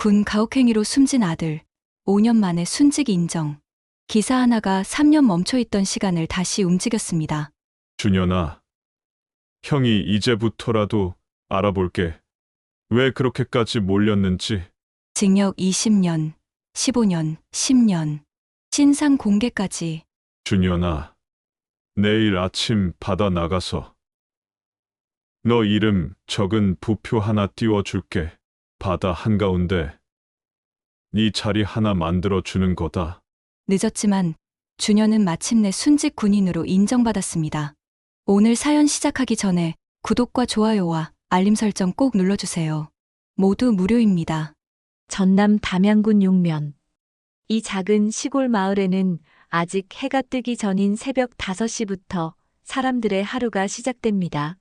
군 가혹행위로 숨진 아들, 5년 만에 순직 인정. 기사 하나가 3년 멈춰있던 시간을 다시 움직였습니다. 준현아, 형이 이제부터라도 알아볼게. 왜 그렇게까지 몰렸는지. 징역 20년, 15년, 10년, 신상 공개까지. 준현아, 내일 아침 바다 나가서 너 이름 적은 부표 하나 띄워줄게. 바다 한가운데 네 자리 하나 만들어 주는 거다. 늦었지만 준현은 마침내 순직 군인으로 인정받았습니다. 오늘 사연 시작하기 전에 구독과 좋아요와 알림 설정 꼭 눌러주세요. 모두 무료입니다. 전남 담양군 용면. 이 작은 시골 마을에는 아직 해가 뜨기 전인 새벽 5시부터 사람들의 하루가 시작됩니다.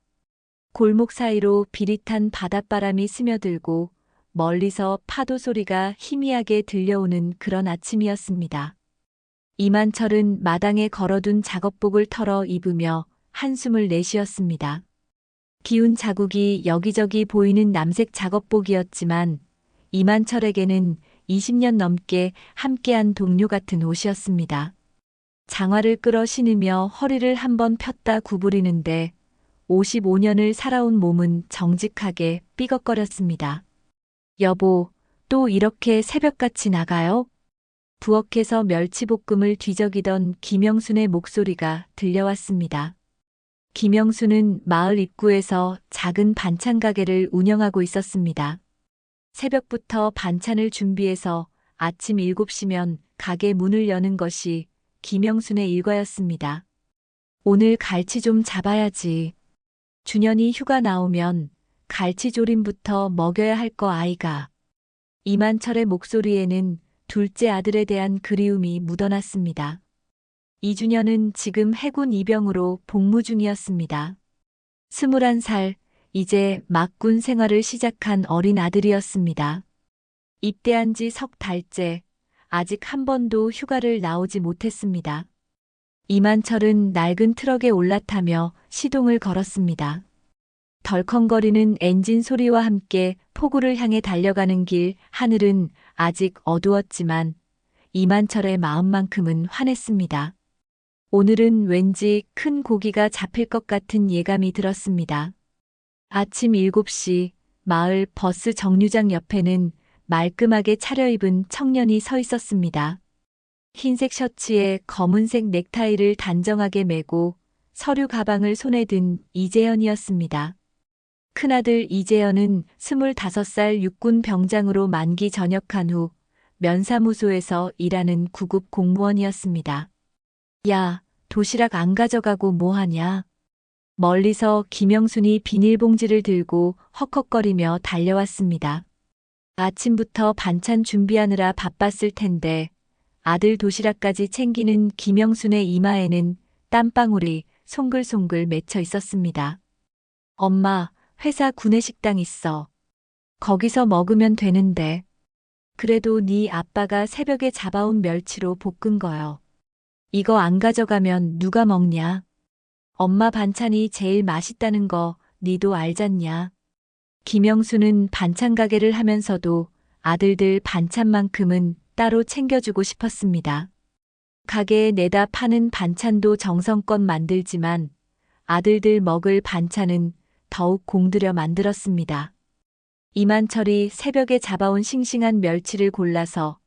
골목 사이로 비릿한 바닷바람이 스며들고 멀리서 파도 소리가 희미하게 들려오는 그런 아침이었습니다. 이만철은 마당에 걸어둔 작업복을 털어 입으며 한숨을 내쉬었습니다. 기운 자국이 여기저기 보이는 남색 작업복이었지만 이만철에게는 20년 넘게 함께한 동료 같은 옷이었습니다. 장화를 끌어 신으며 허리를 한번 폈다 구부리는데 55년을 살아온 몸은 정직하게 삐걱거렸습니다. 여보, 또 이렇게 새벽같이 나가요? 부엌에서 멸치볶음을 뒤적이던 김영순의 목소리가 들려왔습니다. 김영순은 마을 입구에서 작은 반찬 가게를 운영하고 있었습니다. 새벽부터 반찬을 준비해서 아침 7시면 가게 문을 여는 것이 김영순의 일과였습니다. 오늘 갈치 좀 잡아야지. 준현이 휴가 나오면 갈치조림부터 먹여야 할 거 아이가. 이만철의 목소리에는 둘째 아들에 대한 그리움이 묻어났습니다. 이준현은 지금 해군 이병으로 복무 중이었습니다. 21살, 이제 막 군 생활을 시작한 어린 아들이었습니다. 입대한 지 석 달째, 아직 한 번도 휴가를 나오지 못했습니다. 이만철은 낡은 트럭에 올라타며 시동을 걸었습니다. 덜컹거리는 엔진 소리와 함께 포구를 향해 달려가는 길, 하늘은 아직 어두웠지만 이만철의 마음만큼은 환했습니다. 오늘은 왠지 큰 고기가 잡힐 것 같은 예감이 들었습니다. 아침 7시 마을 버스 정류장 옆에는 말끔하게 차려입은 청년이 서 있었습니다. 흰색 셔츠에 검은색 넥타이를 단정하게 매고 서류 가방을 손에 든 이재현이었습니다. 큰아들 이재현은 25살 육군 병장으로 만기 전역한 후 면사무소에서 일하는 구급 공무원이었습니다. 야, 도시락 안 가져가고 뭐하냐? 멀리서 김영순이 비닐봉지를 들고 헉헉거리며 달려왔습니다. 아침부터 반찬 준비하느라 바빴을 텐데 아들 도시락까지 챙기는 김영순의 이마에는 땀방울이 송글송글 맺혀 있었습니다. 엄마, 회사 구내식당 있어. 거기서 먹으면 되는데. 그래도 네 아빠가 새벽에 잡아온 멸치로 볶은 거요. 이거 안 가져가면 누가 먹냐? 엄마 반찬이 제일 맛있다는 거 니도 알잖냐? 김영수는 반찬 가게를 하면서도 아들들 반찬만큼은 따로 챙겨주고 싶었습니다. 가게에 내다 파는 반찬도 정성껏 만들지만 아들들 먹을 반찬은 더욱 공들여 만들었습니다. 이만철이 새벽에 잡아온 싱싱한 멸치를 골라서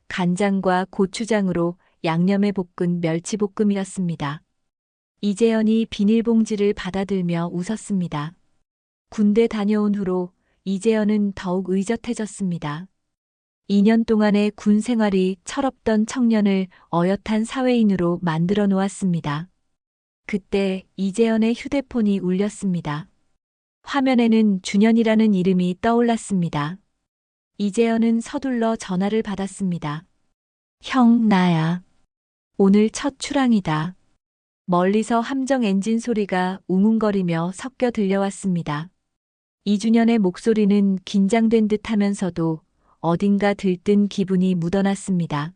간장과 고추장으로 양념해 볶은 멸치볶음이었습니다. 이재현이 비닐봉지를 받아들며 웃었습니다. 군대 다녀온 후로 이재현은 더욱 의젓해졌습니다. 2년 동안의 군 생활이 철없던 청년을 어엿한 사회인으로 만들어 놓았습니다. 그때 이재현의 휴대폰이 울렸습니다. 화면에는 준현이라는 이름이 떠올랐습니다. 이재현은 서둘러 전화를 받았습니다. 형, 나야. 오늘 첫 출항이다. 멀리서 함정 엔진 소리가 웅웅거리며 섞여 들려왔습니다. 이준현의 목소리는 긴장된 듯 하면서도 어딘가 들뜬 기분이 묻어났습니다.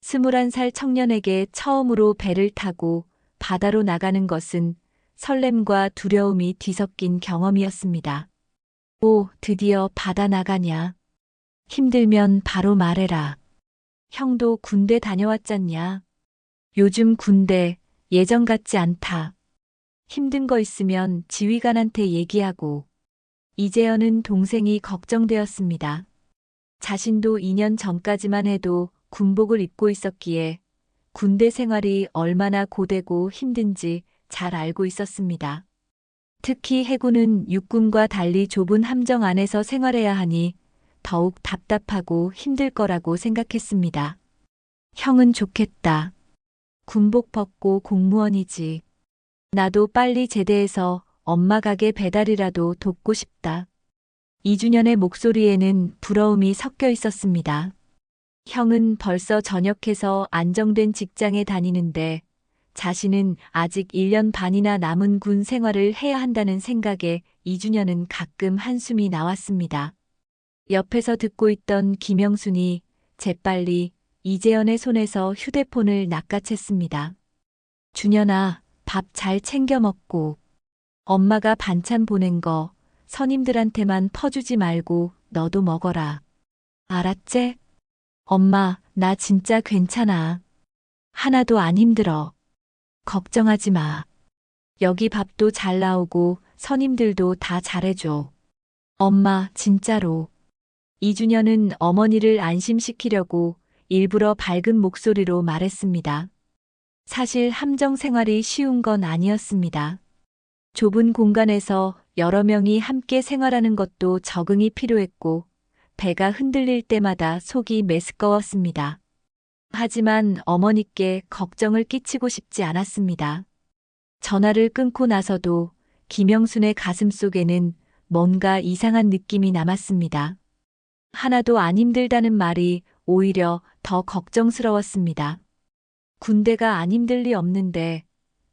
21살 청년에게 처음으로 배를 타고 바다로 나가는 것은 설렘과 두려움이 뒤섞인 경험이었습니다. 오, 드디어 바다 나가냐. 힘들면 바로 말해라. 형도 군대 다녀왔잖냐. 요즘 군대 예전 같지 않다. 힘든 거 있으면 지휘관한테 얘기하고. 이재현은 동생이 걱정되었습니다. 자신도 2년 전까지만 해도 군복을 입고 있었기에 군대 생활이 얼마나 고되고 힘든지 잘 알고 있었습니다. 특히 해군은 육군과 달리 좁은 함정 안에서 생활해야 하니 더욱 답답하고 힘들 거라고 생각했습니다. 형은 좋겠다. 군복 벗고 공무원이지. 나도 빨리 제대해서 엄마 가게 배달이라도 돕고 싶다. 이준현의 목소리에는 부러움이 섞여 있었습니다. 형은 벌써 전역해서 안정된 직장에 다니는데 자신은 아직 1년 반이나 남은 군 생활을 해야 한다는 생각에 이준현은 가끔 한숨이 나왔습니다. 옆에서 듣고 있던 김영순이 재빨리 이재현의 손에서 휴대폰을 낚아챘습니다. 준현아, 밥 잘 챙겨 먹고 엄마가 반찬 보낸 거 선임들한테만 퍼주지 말고 너도 먹어라. 알았지? 엄마, 나 진짜 괜찮아. 하나도 안 힘들어. 걱정하지 마. 여기 밥도 잘 나오고 선임들도 다 잘해줘. 엄마, 진짜로. 이준현은 어머니를 안심시키려고 일부러 밝은 목소리로 말했습니다. 사실 함정 생활이 쉬운 건 아니었습니다. 좁은 공간에서 여러 명이 함께 생활하는 것도 적응이 필요했고 배가 흔들릴 때마다 속이 메스꺼웠습니다. 하지만 어머니께 걱정을 끼치고 싶지 않았습니다. 전화를 끊고 나서도 김영순의 가슴속에는 뭔가 이상한 느낌이 남았습니다. 하나도 안 힘들다는 말이 오히려 더 걱정스러웠습니다. 군대가 안 힘들 리 없는데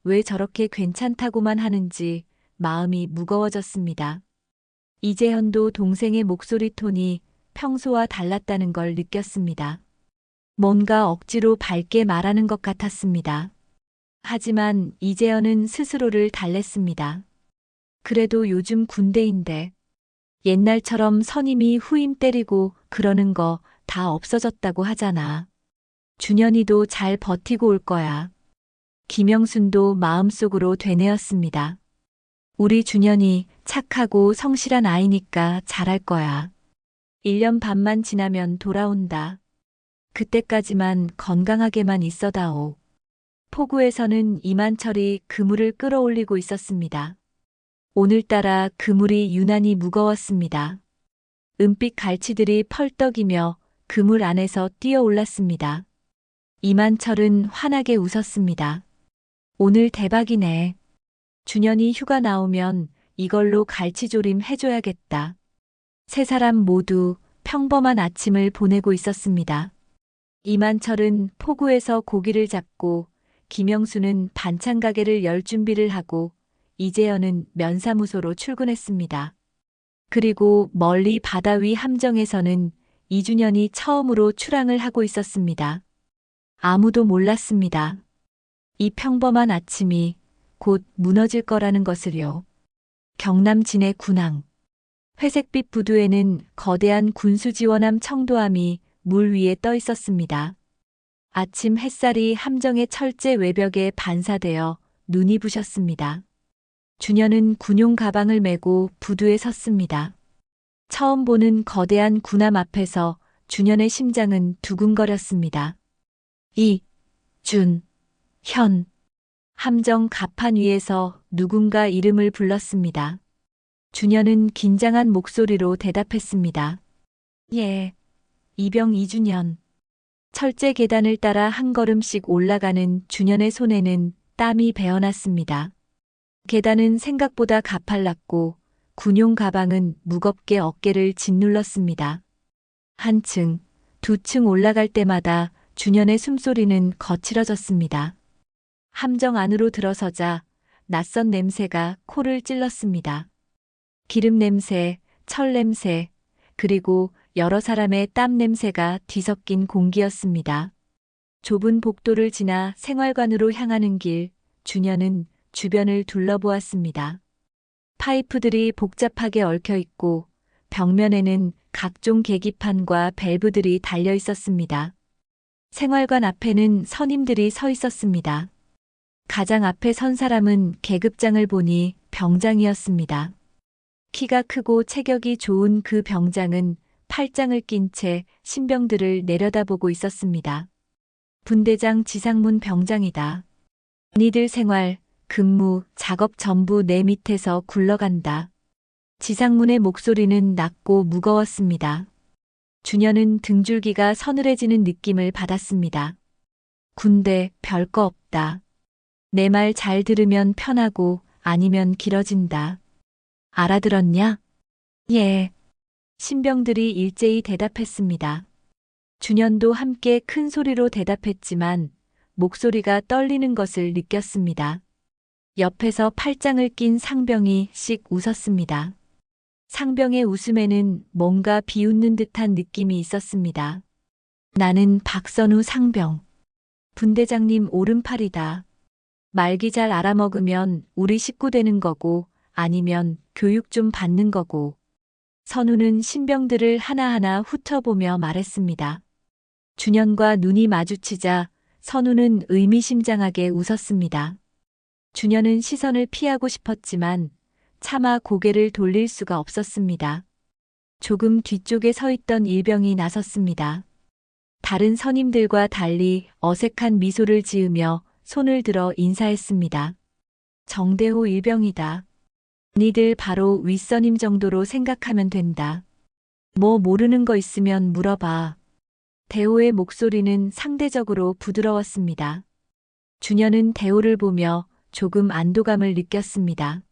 왜 저렇게 괜찮다고만 하는지 마음이 무거워졌습니다. 이재현도 동생의 목소리 톤이 평소와 달랐다는 걸 느꼈습니다. 뭔가 억지로 밝게 말하는 것 같았습니다. 하지만 이재현은 스스로를 달랬습니다. 그래도 요즘 군대인데 옛날처럼 선임이 후임 때리고 그러는 거 다 없어졌다고 하잖아. 준현이도 잘 버티고 올 거야. 김영순도 마음속으로 되뇌었습니다. 우리 준현이 착하고 성실한 아이니까 잘할 거야. 1년 반만 지나면 돌아온다. 그때까지만 건강하게만 있어다오. 포구에서는 이만철이 그물을 끌어올리고 있었습니다. 오늘따라 그물이 유난히 무거웠습니다. 은빛 갈치들이 펄떡이며 그물 안에서 뛰어올랐습니다. 이만철은 환하게 웃었습니다. 오늘 대박이네. 준현이 휴가 나오면 이걸로 갈치조림 해줘야겠다. 세 사람 모두 평범한 아침을 보내고 있었습니다. 이만철은 포구에서 고기를 잡고 김영수는 반찬 가게를 열 준비를 하고 이재현은 면사무소로 출근했습니다. 그리고 멀리 바다 위 함정에서는 이준현이 처음으로 출항을 하고 있었습니다. 아무도 몰랐습니다. 이 평범한 아침이 곧 무너질 거라는 것을요. 경남 진해 군항. 회색빛 부두에는 거대한 군수지원함 청도함이 물 위에 떠 있었습니다. 아침 햇살이 함정의 철제 외벽에 반사되어 눈이 부셨습니다. 준현은 군용 가방을 메고 부두에 섰습니다. 처음 보는 거대한 군함 앞에서 준현의 심장은 두근거렸습니다. 현. 함정 갑판 위에서 누군가 이름을 불렀습니다. 준현은 긴장한 목소리로 대답했습니다. 예, 이병 이준현. 철제 계단을 따라 한 걸음씩 올라가는 준현의 손에는 땀이 배어났습니다. 계단은 생각보다 가팔랐고 군용 가방은 무겁게 어깨를 짓눌렀습니다. 한 층, 두 층 올라갈 때마다 준현의 숨소리는 거칠어졌습니다. 함정 안으로 들어서자 낯선 냄새가 코를 찔렀습니다. 기름 냄새, 철 냄새, 그리고 여러 사람의 땀 냄새가 뒤섞인 공기였습니다. 좁은 복도를 지나 생활관으로 향하는 길, 준현은 주변을 둘러보았습니다. 파이프들이 복잡하게 얽혀 있고 벽면에는 각종 계기판과 밸브들이 달려 있었습니다. 생활관 앞에는 선임들이 서 있었습니다. 가장 앞에 선 사람은 계급장을 보니 병장이었습니다. 키가 크고 체격이 좋은 그 병장은 팔짱을 낀 채 신병들을 내려다보고 있었습니다. 분대장 지상문 병장이다. 니들 생활, 근무, 작업 전부 내 밑에서 굴러간다. 지상문의 목소리는 낮고 무거웠습니다. 준현은 등줄기가 서늘해지는 느낌을 받았습니다. 군대 별거 없다. 내 말 잘 들으면 편하고 아니면 길어진다. 알아들었냐? 예. 신병들이 일제히 대답했습니다. 준현도 함께 큰 소리로 대답했지만 목소리가 떨리는 것을 느꼈습니다. 옆에서 팔짱을 낀 상병이 씩 웃었습니다. 상병의 웃음에는 뭔가 비웃는 듯한 느낌이 있었습니다. 나는 박선우 상병. 분대장님 오른팔이다. 말기 잘 알아먹으면 우리 식구 되는 거고 아니면 교육 좀 받는 거고. 선우는 신병들을 하나하나 훑어보며 말했습니다. 준현과 눈이 마주치자 선우는 의미심장하게 웃었습니다. 준현은 시선을 피하고 싶었지만 차마 고개를 돌릴 수가 없었습니다. 조금 뒤쪽에 서 있던 일병이 나섰습니다. 다른 선임들과 달리 어색한 미소를 지으며 손을 들어 인사했습니다. 정대호 일병이다. 니들 바로 윗선임 정도로 생각하면 된다. 뭐 모르는 거 있으면 물어봐. 대호의 목소리는 상대적으로 부드러웠습니다. 준현은 대호를 보며 조금 안도감을 느꼈습니다.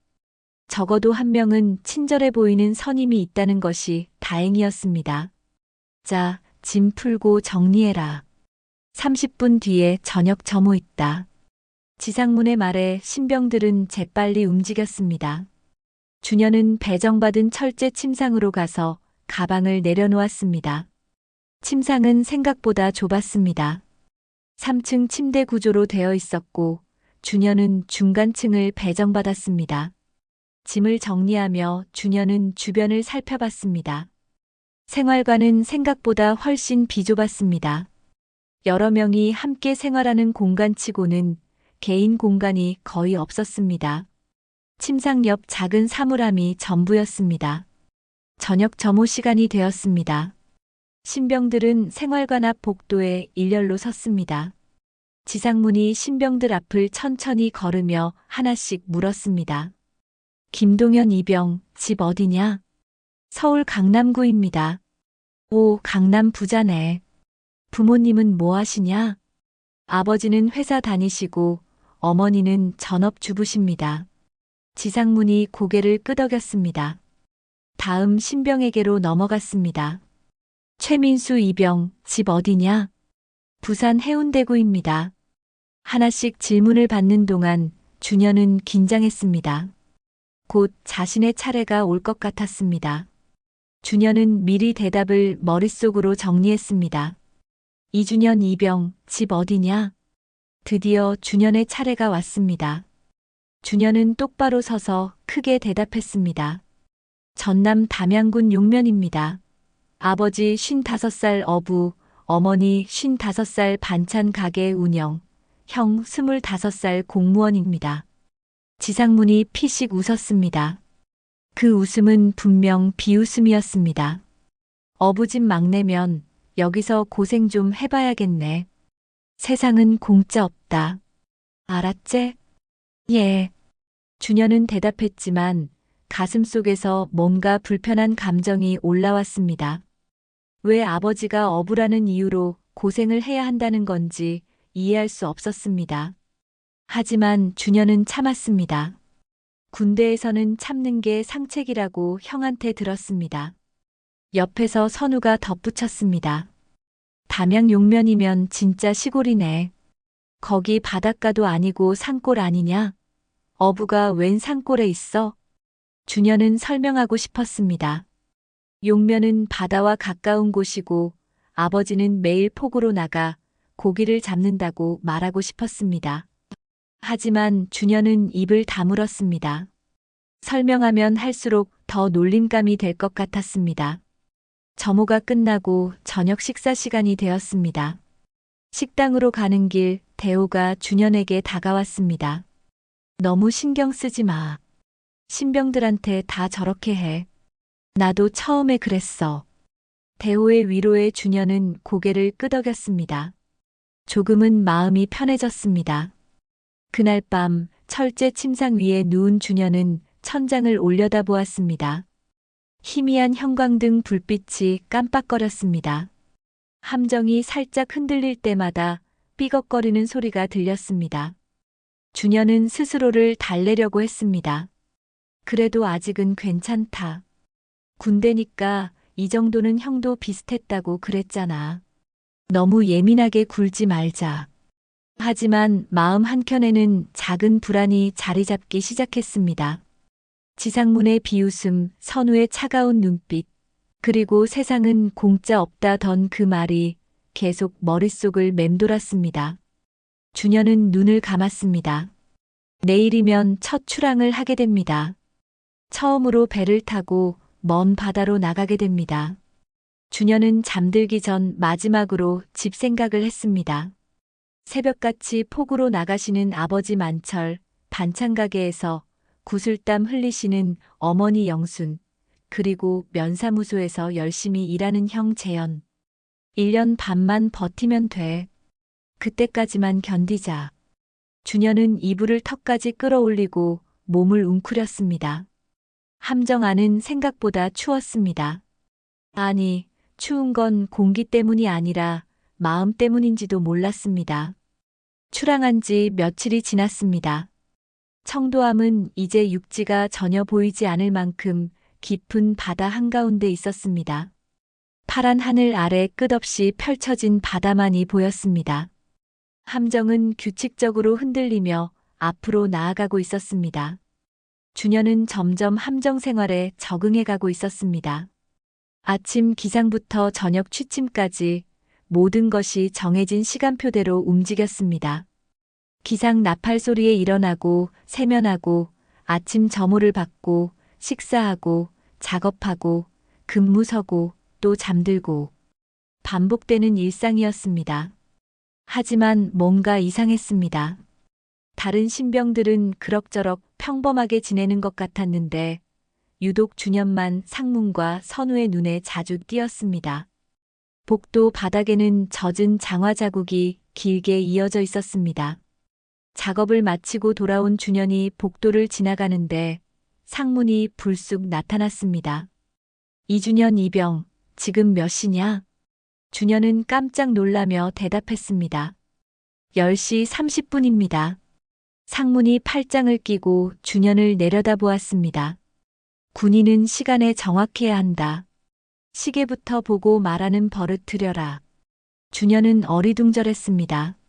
적어도 한 명은 친절해 보이는 선임이 있다는 것이 다행이었습니다. 자, 짐 풀고 정리해라. 30분 뒤에 저녁 점호 있다. 지상문의 말에 신병들은 재빨리 움직였습니다. 준현은 배정받은 철제 침상으로 가서 가방을 내려놓았습니다. 침상은 생각보다 좁았습니다. 3층 침대 구조로 되어 있었고 준현은 중간층을 배정받았습니다. 짐을 정리하며 준현은 주변을 살펴봤습니다. 생활관은 생각보다 훨씬 비좁았습니다. 여러 명이 함께 생활하는 공간치고는 개인 공간이 거의 없었습니다. 침상 옆 작은 사물함이 전부였습니다. 저녁 점호 시간이 되었습니다. 신병들은 생활관 앞 복도에 일렬로 섰습니다. 지상문이 신병들 앞을 천천히 걸으며 하나씩 물었습니다. 김동현 이병, 집 어디냐? 서울 강남구입니다. 오, 강남 부자네. 부모님은 뭐 하시냐? 아버지는 회사 다니시고 어머니는 전업주부십니다. 지상문이 고개를 끄덕였습니다. 다음 신병에게로 넘어갔습니다. 최민수 이병, 집 어디냐? 부산 해운대구입니다. 하나씩 질문을 받는 동안 준현은 긴장했습니다. 곧 자신의 차례가 올 것 같았습니다. 준현은 미리 대답을 머릿속으로 정리했습니다. 이준현 이병, 집 어디냐? 드디어 준현의 차례가 왔습니다. 준현은 똑바로 서서 크게 대답했습니다. 전남 담양군 용면입니다. 아버지 55살 어부, 어머니 55살 반찬 가게 운영, 형 25살 공무원입니다. 지상문이 피식 웃었습니다. 그 웃음은 분명 비웃음이었습니다. 어부집 막내면 여기서 고생 좀 해봐야겠네. 세상은 공짜 없다. 알았제? 예. 준현은 대답했지만 가슴속에서 뭔가 불편한 감정이 올라왔습니다. 왜 아버지가 어부라는 이유로 고생을 해야 한다는 건지 이해할 수 없었습니다. 하지만 준현은 참았습니다. 군대에서는 참는 게 상책이라고 형한테 들었습니다. 옆에서 선우가 덧붙였습니다. 담양 용면이면 진짜 시골이네. 거기 바닷가도 아니고 산골 아니냐? 어부가 웬 산골에 있어? 준현은 설명하고 싶었습니다. 용면은 바다와 가까운 곳이고 아버지는 매일 폭우로 나가 고기를 잡는다고 말하고 싶었습니다. 하지만 준현은 입을 다물었습니다. 설명하면 할수록 더 놀림감이 될 것 같았습니다. 점호가 끝나고 저녁 식사 시간이 되었습니다. 식당으로 가는 길 대호가 준현에게 다가왔습니다. 너무 신경 쓰지 마. 신병들한테 다 저렇게 해. 나도 처음에 그랬어. 대호의 위로에 준현은 고개를 끄덕였습니다. 조금은 마음이 편해졌습니다. 그날 밤 철제 침상 위에 누운 준현은 천장을 올려다보았습니다. 희미한 형광등 불빛이 깜빡거렸습니다. 함정이 살짝 흔들릴 때마다 삐걱거리는 소리가 들렸습니다. 준현은 스스로를 달래려고 했습니다. 그래도 아직은 괜찮다. 군대니까 이 정도는 형도 비슷했다고 그랬잖아. 너무 예민하게 굴지 말자. 하지만 마음 한켠에는 작은 불안이 자리 잡기 시작했습니다. 지상문의 비웃음, 선우의 차가운 눈빛, 그리고 세상은 공짜 없다던 그 말이 계속 머릿속을 맴돌았습니다. 준현은 눈을 감았습니다. 내일이면 첫 출항을 하게 됩니다. 처음으로 배를 타고 먼 바다로 나가게 됩니다. 준현은 잠들기 전 마지막으로 집 생각을 했습니다. 새벽같이 폭우로 나가시는 아버지 만철, 반찬 가게에서 구슬땀 흘리시는 어머니 영순, 그리고 면사무소에서 열심히 일하는 형 재현. 1년 반만 버티면 돼. 그때까지만 견디자. 준현은 이불을 턱까지 끌어올리고 몸을 웅크렸습니다. 함정 안은 생각보다 추웠습니다. 아니, 추운 건 공기 때문이 아니라 마음 때문인지도 몰랐습니다. 출항한 지 며칠이 지났습니다. 청도함은 이제 육지가 전혀 보이지 않을 만큼 깊은 바다 한가운데 있었습니다. 파란 하늘 아래 끝없이 펼쳐진 바다만이 보였습니다. 함정은 규칙적으로 흔들리며 앞으로 나아가고 있었습니다. 준현은 점점 함정 생활에 적응해가고 있었습니다. 아침 기상부터 저녁 취침까지 모든 것이 정해진 시간표대로 움직였습니다. 기상 나팔 소리에 일어나고 세면하고 아침 점호를 받고 식사하고 작업하고 근무 서고 또 잠들고 반복되는 일상이었습니다. 하지만 뭔가 이상했습니다. 다른 신병들은 그럭저럭 평범하게 지내는 것 같았는데 유독 준현만 상문과 선우의 눈에 자주 띄었습니다. 복도 바닥에는 젖은 장화 자국이 길게 이어져 있었습니다. 작업을 마치고 돌아온 준현이 복도를 지나가는데 상문이 불쑥 나타났습니다. 이준현 이병, 지금 몇 시냐? 준현은 깜짝 놀라며 대답했습니다. 10시 30분입니다. 상문이 팔짱을 끼고 준현을 내려다보았습니다. 군인은 시간에 정확해야 한다. 시계부터 보고 말하는 버릇 들여라. 준현은 어리둥절했습니다.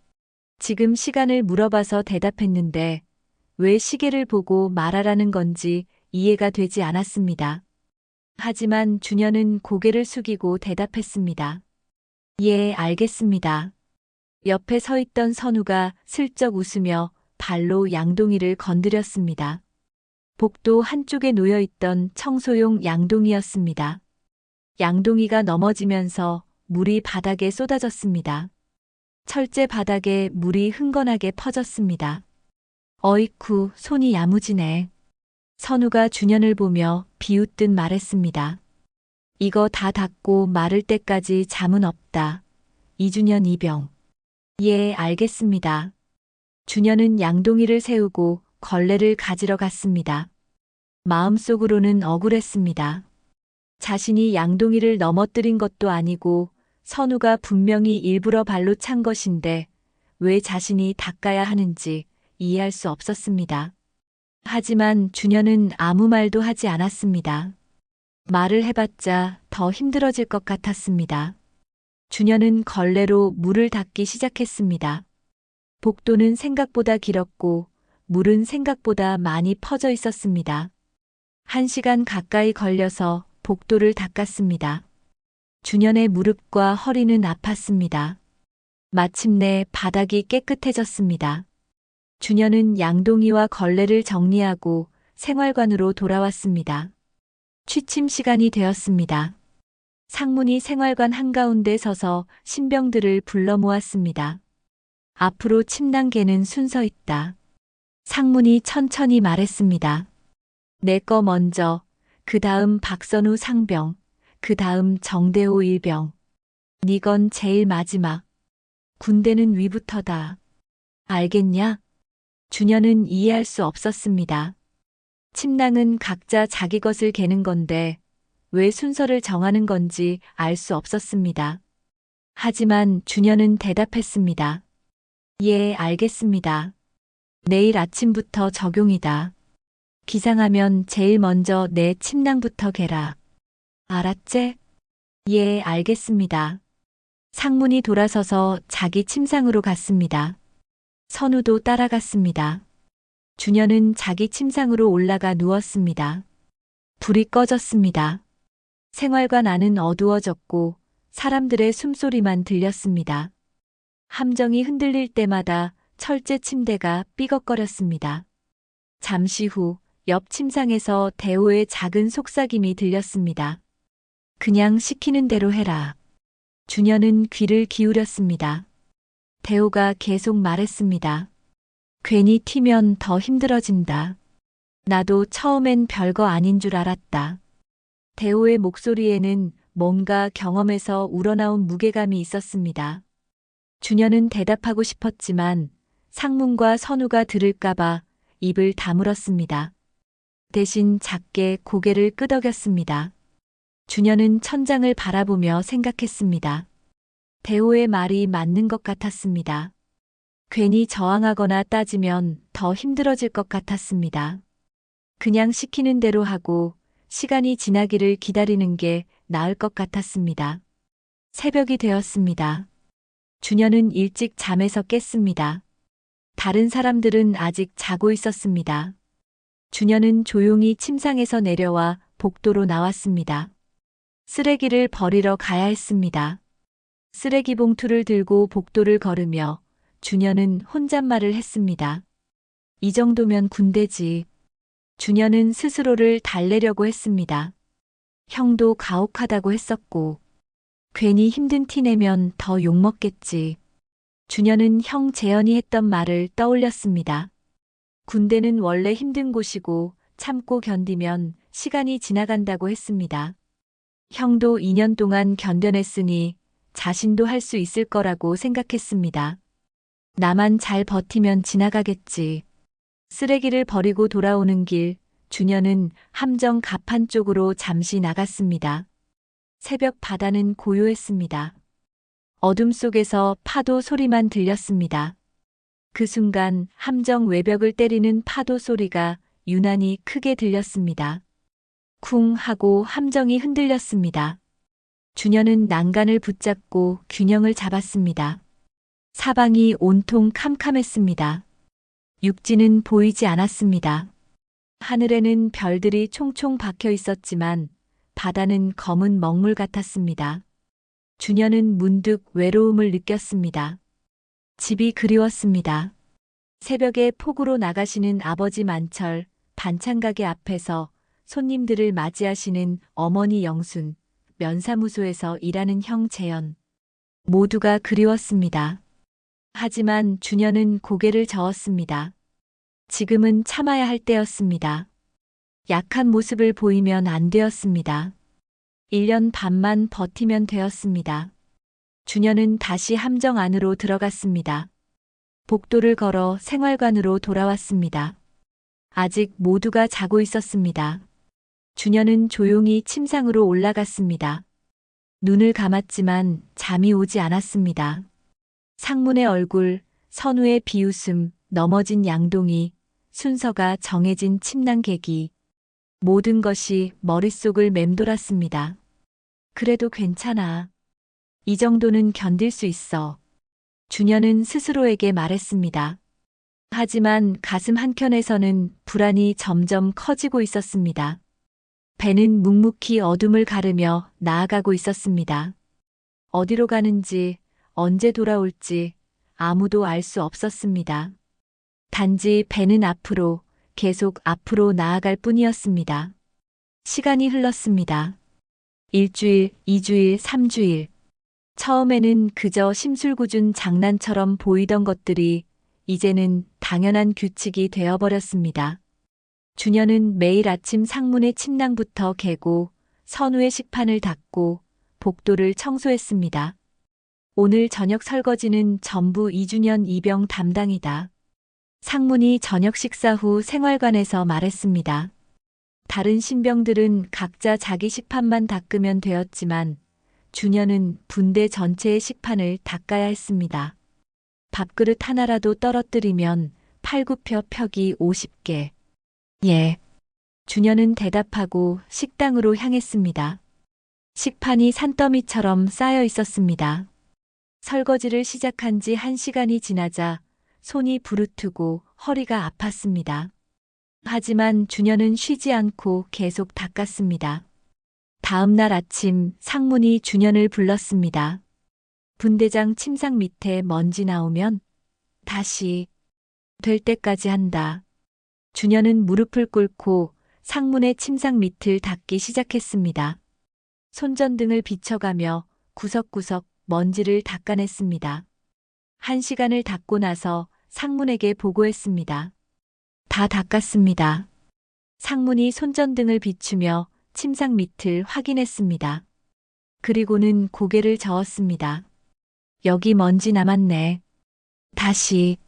지금 시간을 물어봐서 대답했는데 왜 시계를 보고 말하라는 건지 이해가 되지 않았습니다. 하지만 준현은 고개를 숙이고 대답했습니다. 예, 알겠습니다. 옆에 서 있던 선우가 슬쩍 웃으며 발로 양동이를 건드렸습니다. 복도 한쪽에 놓여있던 청소용 양동이였습니다. 양동이가 넘어지면서 물이 바닥에 쏟아졌습니다. 철제 바닥에 물이 흥건하게 퍼졌습니다. 어이쿠, 손이 야무지네. 선우가 준현을 보며 비웃듯 말했습니다. 이거 다 닦고 마를 때까지 잠은 없다. 이준현 이병. 예, 알겠습니다. 준현은 양동이를 세우고 걸레를 가지러 갔습니다. 마음속으로는 억울했습니다. 자신이 양동이를 넘어뜨린 것도 아니고 선우가 분명히 일부러 발로 찬 것인데 왜 자신이 닦아야 하는지 이해할 수 없었습니다. 하지만 준현은 아무 말도 하지 않았습니다. 말을 해봤자 더 힘들어질 것 같았습니다. 준현은 걸레로 물을 닦기 시작했습니다. 복도는 생각보다 길었고 물은 생각보다 많이 퍼져 있었습니다. 1시간 가까이 걸려서 복도를 닦았습니다. 준현의 무릎과 허리는 아팠습니다. 마침내 바닥이 깨끗해졌습니다. 준현은 양동이와 걸레를 정리하고 생활관으로 돌아왔습니다. 취침 시간이 되었습니다. 상문이 생활관 한가운데 서서 신병들을 불러 모았습니다. 앞으로 침낭개는 순서 있다. 상문이 천천히 말했습니다. 내 거 먼저, 그 다음 박선우 상병, 그 다음 정대호 일병. 네 건 제일 마지막. 군대는 위부터다. 알겠냐? 준현은 이해할 수 없었습니다. 침낭은 각자 자기 것을 개는 건데 왜 순서를 정하는 건지 알 수 없었습니다. 하지만 준현은 대답했습니다. 예, 알겠습니다. 내일 아침부터 적용이다. 기상하면 제일 먼저 내 침낭부터 개라. 알았제? 예, 알겠습니다. 상문이 돌아서서 자기 침상으로 갔습니다. 선우도 따라갔습니다. 준현은 자기 침상으로 올라가 누웠습니다. 불이 꺼졌습니다. 생활관 안은 어두워졌고 사람들의 숨소리만 들렸습니다. 함정이 흔들릴 때마다 철제 침대가 삐걱거렸습니다. 잠시 후 옆 침상에서 대호의 작은 속삭임이 들렸습니다. 그냥 시키는 대로 해라. 준현은 귀를 기울였습니다. 대호가 계속 말했습니다. 괜히 튀면 더 힘들어진다. 나도 처음엔 별거 아닌 줄 알았다. 대호의 목소리에는 뭔가 경험에서 우러나온 무게감이 있었습니다. 준현은 대답하고 싶었지만 상문과 선우가 들을까봐 입을 다물었습니다. 대신 작게 고개를 끄덕였습니다. 준현은 천장을 바라보며 생각했습니다. 대호의 말이 맞는 것 같았습니다. 괜히 저항하거나 따지면 더 힘들어질 것 같았습니다. 그냥 시키는 대로 하고 시간이 지나기를 기다리는 게 나을 것 같았습니다. 새벽이 되었습니다. 준현은 일찍 잠에서 깼습니다. 다른 사람들은 아직 자고 있었습니다. 준현은 조용히 침상에서 내려와 복도로 나왔습니다. 쓰레기를 버리러 가야 했습니다. 쓰레기 봉투를 들고 복도를 걸으며 준현은 혼잣말을 했습니다. 이 정도면 군대지. 준현은 스스로를 달래려고 했습니다. 형도 가혹하다고 했었고 괜히 힘든 티 내면 더 욕먹겠지. 준현은 형 재현이 했던 말을 떠올렸습니다. 군대는 원래 힘든 곳이고 참고 견디면 시간이 지나간다고 했습니다. 형도 2년 동안 견뎌냈으니 자신도 할 수 있을 거라고 생각했습니다. 나만 잘 버티면 지나가겠지. 쓰레기를 버리고 돌아오는 길, 준현은 함정 갑판 쪽으로 잠시 나갔습니다. 새벽 바다는 고요했습니다. 어둠 속에서 파도 소리만 들렸습니다. 그 순간 함정 외벽을 때리는 파도 소리가 유난히 크게 들렸습니다. 쿵 하고 함정이 흔들렸습니다. 준현은 난간을 붙잡고 균형을 잡았습니다. 사방이 온통 캄캄했습니다. 육지는 보이지 않았습니다. 하늘에는 별들이 총총 박혀 있었지만 바다는 검은 먹물 같았습니다. 준현은 문득 외로움을 느꼈습니다. 집이 그리웠습니다. 새벽에 폭우로 나가시는 아버지 만철, 반찬가게 앞에서 손님들을 맞이하시는 어머니 영순, 면사무소에서 일하는 형 재현. 모두가 그리웠습니다. 하지만 준현은 고개를 저었습니다. 지금은 참아야 할 때였습니다. 약한 모습을 보이면 안 되었습니다. 1년 반만 버티면 되었습니다. 준현은 다시 함정 안으로 들어갔습니다. 복도를 걸어 생활관으로 돌아왔습니다. 아직 모두가 자고 있었습니다. 준현은 조용히 침상으로 올라갔습니다. 눈을 감았지만 잠이 오지 않았습니다. 상문의 얼굴, 선우의 비웃음, 넘어진 양동이, 순서가 정해진 침낭 개기. 모든 것이 머릿속을 맴돌았습니다. 그래도 괜찮아. 이 정도는 견딜 수 있어. 준현은 스스로에게 말했습니다. 하지만 가슴 한켠에서는 불안이 점점 커지고 있었습니다. 배는 묵묵히 어둠을 가르며 나아가고 있었습니다. 어디로 가는지, 언제 돌아올지 아무도 알 수 없었습니다. 단지 배는 앞으로, 계속 앞으로 나아갈 뿐이었습니다. 시간이 흘렀습니다. 일주일, 2주일, 3주일. 처음에는 그저 심술궂은 장난처럼 보이던 것들이 이제는 당연한 규칙이 되어버렸습니다. 주녀는 매일 아침 상문의 침낭부터 개고 선우의 식판을 닦고 복도를 청소했습니다. 오늘 저녁 설거지는 전부 이주년 입영 담당이다. 상문이 저녁 식사 후 생활관에서 말했습니다. 다른 신병들은 각자 자기 식판만 닦으면 되었지만 주녀는 분대 전체의 식판을 닦아야 했습니다. 밥그릇 하나라도 떨어뜨리면 팔굽혀 펴기 50개. 예. 주녀는 대답하고 식당으로 향했습니다. 식판이 산더미처럼 쌓여 있었습니다. 설거지를 시작한 지 1시간이 지나자 손이 부르트고 허리가 아팠습니다. 하지만 주녀는 쉬지 않고 계속 닦았습니다. 다음 날 아침 상문이 주년을 불렀습니다. 분대장 침상 밑에 먼지 나오면 다시 될 때까지 한다. 주년은 무릎을 꿇고 상문의 침상 밑을 닦기 시작했습니다. 손전등을 비춰가며 구석구석 먼지를 닦아냈습니다. 1시간을 닦고 나서 상문에게 보고했습니다. 다 닦았습니다. 상문이 손전등을 비추며 침상 밑을 확인했습니다. 그리고는 고개를 저었습니다. 여기 먼지 남았네. 다시.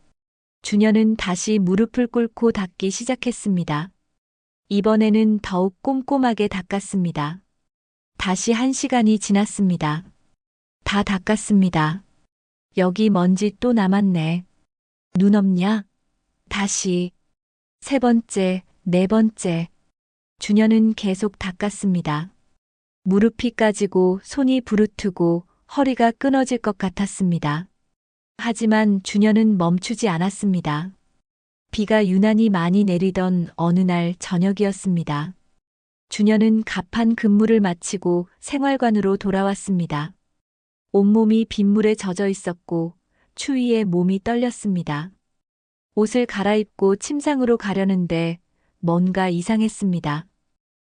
주녀는 다시 무릎을 꿇고 닦기 시작했습니다. 이번에는 더욱 꼼꼼하게 닦았습니다. 다시 1시간이 지났습니다. 다 닦았습니다. 여기 먼지 또 남았네. 눈 없냐? 다시. 3번째, 4번째. 주녀는 계속 닦았습니다. 무릎이 까지고 손이 부르트고 허리가 끊어질 것 같았습니다. 하지만 주녀는 멈추지 않았습니다. 비가 유난히 많이 내리던 어느 날 저녁이었습니다. 주녀는 갑판 근무를 마치고 생활관으로 돌아왔습니다. 온몸이 빗물에 젖어 있었고 추위에 몸이 떨렸습니다. 옷을 갈아입고 침상으로 가려는데 뭔가 이상했습니다.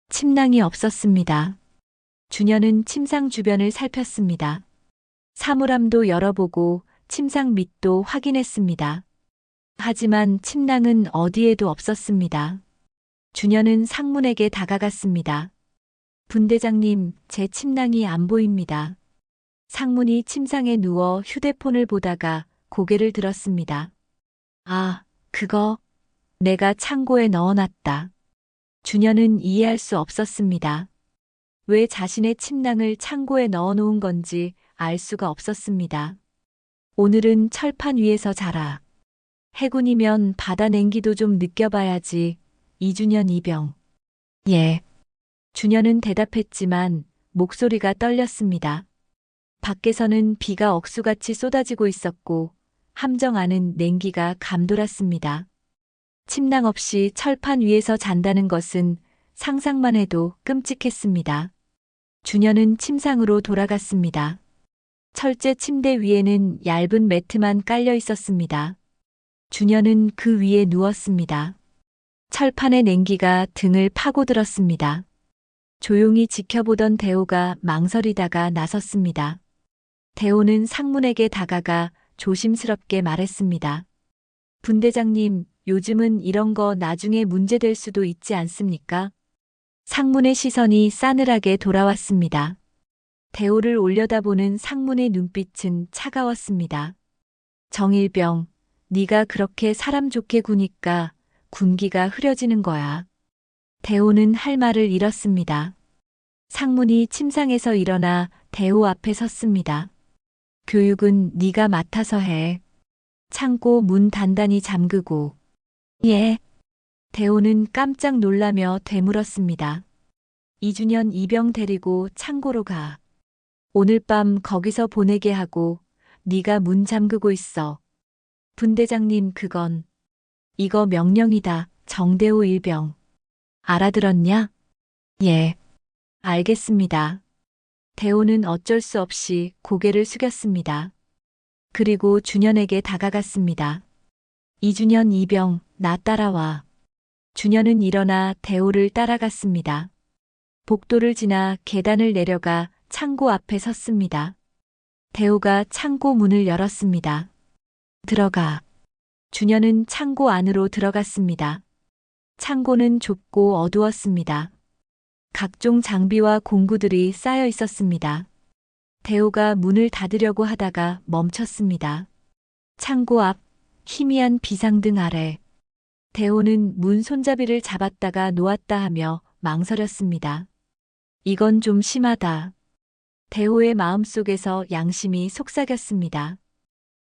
침낭이 없었습니다. 주녀는 침상 주변을 살폈습니다. 사물함도 열어보고 침상 밑도 확인했습니다. 하지만 침낭은 어디에도 없었습니다. 주녀는 상문에게 다가갔습니다. 분대장님, 제 침낭이 안 보입니다. 상문이 침상에 누워 휴대폰을 보다가 고개를 들었습니다. 아, 그거 내가 창고에 넣어놨다. 주녀는 이해할 수 없었습니다. 왜 자신의 침낭을 창고에 넣어놓은 건지 알 수가 없었습니다. 오늘은 철판 위에서 자라. 해군이면 바다 냉기도 좀 느껴봐야지. 2주년 입영. 예. 주녀는 대답했지만 목소리가 떨렸습니다. 밖에서는 비가 억수같이 쏟아지고 있었고 함정 안은 냉기가 감돌았습니다. 침낭 없이 철판 위에서 잔다는 것은 상상만 해도 끔찍했습니다. 주녀는 침상으로 돌아갔습니다. 철제 침대 위에는 얇은 매트만 깔려 있었습니다. 주녀는 그 위에 누웠습니다. 철판의 냉기가 등을 파고들었습니다. 조용히 지켜보던 대호가 망설이다가 나섰습니다. 대호는 상문에게 다가가 조심스럽게 말했습니다. 분대장님, 요즘은 이런 거 나중에 문제될 수도 있지 않습니까? 상문의 시선이 싸늘하게 돌아왔습니다. 대호를 올려다보는 상문의 눈빛은 차가웠습니다. 정일병, 네가 그렇게 사람 좋게 구니까 군기가 흐려지는 거야. 대호는 할 말을 잃었습니다. 상문이 침상에서 일어나 대호 앞에 섰습니다. 교육은 네가 맡아서 해. 창고 문 단단히 잠그고. 예. 대호는 깜짝 놀라며 되물었습니다. 2주년 이병 데리고 창고로 가. 오늘 밤 거기서 보내게 하고 네가 문 잠그고 있어. 분대장님 그건. 이거 명령이다. 정대호 일병. 알아들었냐? 예. 알겠습니다. 대호는 어쩔 수 없이 고개를 숙였습니다. 그리고 주년에게 다가갔습니다. 2주년 이병, 나 따라와. 주년은 일어나 대호를 따라갔습니다. 복도를 지나 계단을 내려가 창고 앞에 섰습니다. 대호가 창고 문을 열었습니다. 들어가. 준현은 창고 안으로 들어갔습니다. 창고는 좁고 어두웠습니다. 각종 장비와 공구들이 쌓여 있었습니다. 대호가 문을 닫으려고 하다가 멈췄습니다. 창고 앞 희미한 비상등 아래 대호는 문 손잡이를 잡았다가 놓았다 하며 망설였습니다. 이건 좀 심하다. 대호의 마음속에서 양심이 속삭였습니다.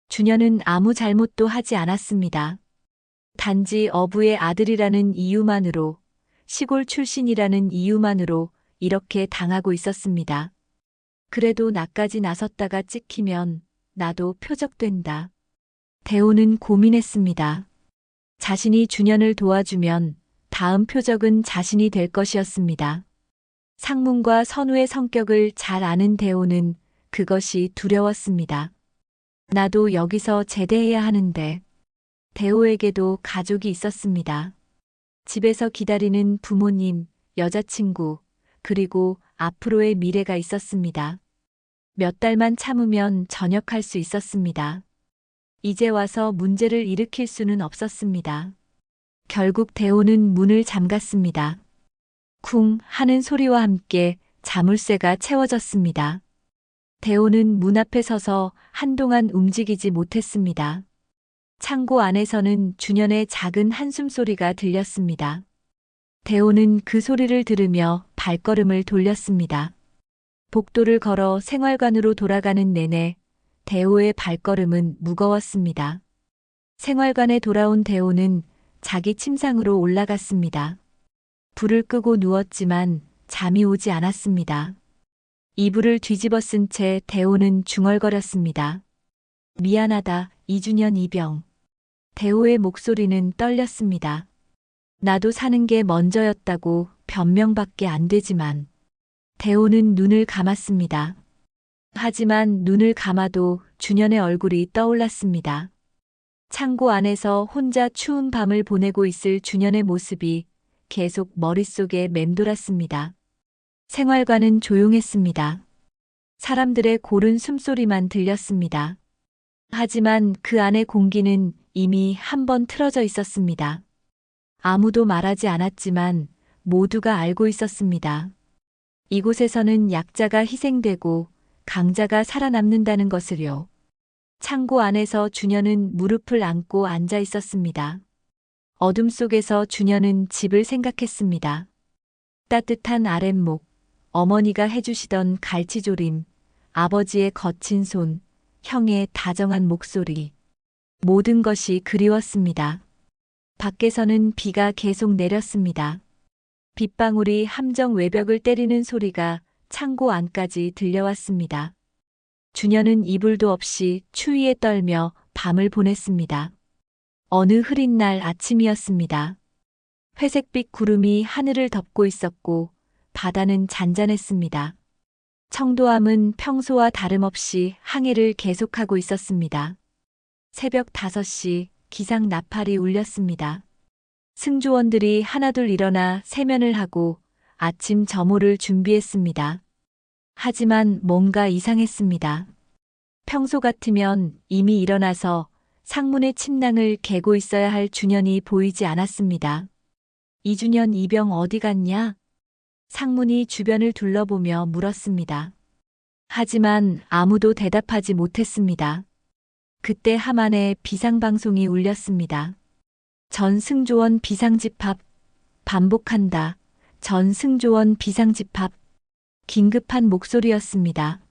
준현은 아무 잘못도 하지 않았습니다. 단지 어부의 아들이라는 이유만으로, 시골 출신이라는 이유만으로 이렇게 당하고 있었습니다. 그래도 나까지 나섰다가 찍히면 나도 표적된다. 대호는 고민했습니다. 자신이 준현을 도와주면 다음 표적은 자신이 될 것이었습니다. 상문과 선우의 성격을 잘 아는 대호는 그것이 두려웠습니다. 나도 여기서 제대해야 하는데. 대호에게도 가족이 있었습니다. 집에서 기다리는 부모님, 여자친구, 그리고 앞으로의 미래가 있었습니다. 몇 달만 참으면 전역할 수 있었습니다. 이제 와서 문제를 일으킬 수는 없었습니다. 결국 대호는 문을 잠갔습니다. 쿵 하는 소리와 함께 자물쇠가 채워졌습니다. 대호는 문 앞에 서서 한동안 움직이지 못했습니다. 창고 안에서는 준현의 작은 한숨소리가 들렸습니다. 대호는 그 소리를 들으며 발걸음을 돌렸습니다. 복도를 걸어 생활관으로 돌아가는 내내 대호의 발걸음은 무거웠습니다. 생활관에 돌아온 대호는 자기 침상으로 올라갔습니다. 불을 끄고 누웠지만 잠이 오지 않았습니다. 이불을 뒤집어 쓴 채 대호는 중얼거렸습니다. 미안하다, 이준현 이병. 대호의 목소리는 떨렸습니다. 나도 사는 게 먼저였다고 변명밖에 안 되지만. 대호는 눈을 감았습니다. 하지만 눈을 감아도 준현의 얼굴이 떠올랐습니다. 창고 안에서 혼자 추운 밤을 보내고 있을 준현의 모습이 계속 머릿속에 맴돌았습니다. 생활관은 조용했습니다. 사람들의 고른 숨소리만 들렸습니다. 하지만 그 안의 공기는 이미 한 번 틀어져 있었습니다. 아무도 말하지 않았지만 모두가 알고 있었습니다. 이곳에서는 약자가 희생되고 강자가 살아남는다는 것을요. 창고 안에서 준현은 무릎을 안고 앉아 있었습니다. 어둠 속에서 준현은 집을 생각했습니다. 따뜻한 아랫목, 어머니가 해주시던 갈치조림, 아버지의 거친 손, 형의 다정한 목소리. 모든 것이 그리웠습니다. 밖에서는 비가 계속 내렸습니다. 빗방울이 함정 외벽을 때리는 소리가 창고 안까지 들려왔습니다. 준현은 이불도 없이 추위에 떨며 밤을 보냈습니다. 어느 흐린 날 아침이었습니다. 회색빛 구름이 하늘을 덮고 있었고 바다는 잔잔했습니다. 청도함은 평소와 다름없이 항해를 계속하고 있었습니다. 새벽 5시 기상 나팔이 울렸습니다. 승조원들이 하나둘 일어나 세면을 하고 아침 점호를 준비했습니다. 하지만 뭔가 이상했습니다. 평소 같으면 이미 일어나서 상문의 침낭을 개고 있어야 할 준현이 보이지 않았습니다. 이준현 이병 어디 갔냐? 상문이 주변을 둘러보며 물었습니다. 하지만 아무도 대답하지 못했습니다. 그때 함안에 비상방송이 울렸습니다. 전 승조원 비상집합. 반복한다. 전 승조원 비상집합. 긴급한 목소리였습니다.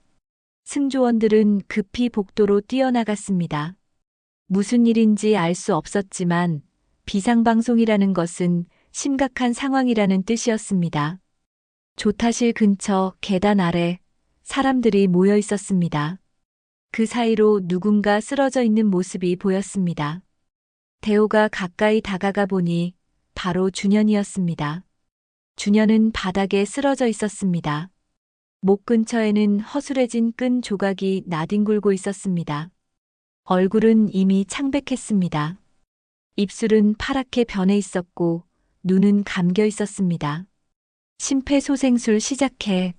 승조원들은 급히 복도로 뛰어나갔습니다. 무슨 일인지 알 수 없었지만 비상방송이라는 것은 심각한 상황이라는 뜻이었습니다. 조타실 근처 계단 아래 사람들이 모여 있었습니다. 그 사이로 누군가 쓰러져 있는 모습이 보였습니다. 대호가 가까이 다가가 보니 바로 준현이었습니다. 준현은 바닥에 쓰러져 있었습니다. 목 근처에는 허술해진 끈 조각이 나뒹굴고 있었습니다. 얼굴은 이미 창백했습니다. 입술은 파랗게 변해 있었고 눈은 감겨 있었습니다. 심폐소생술 시작해.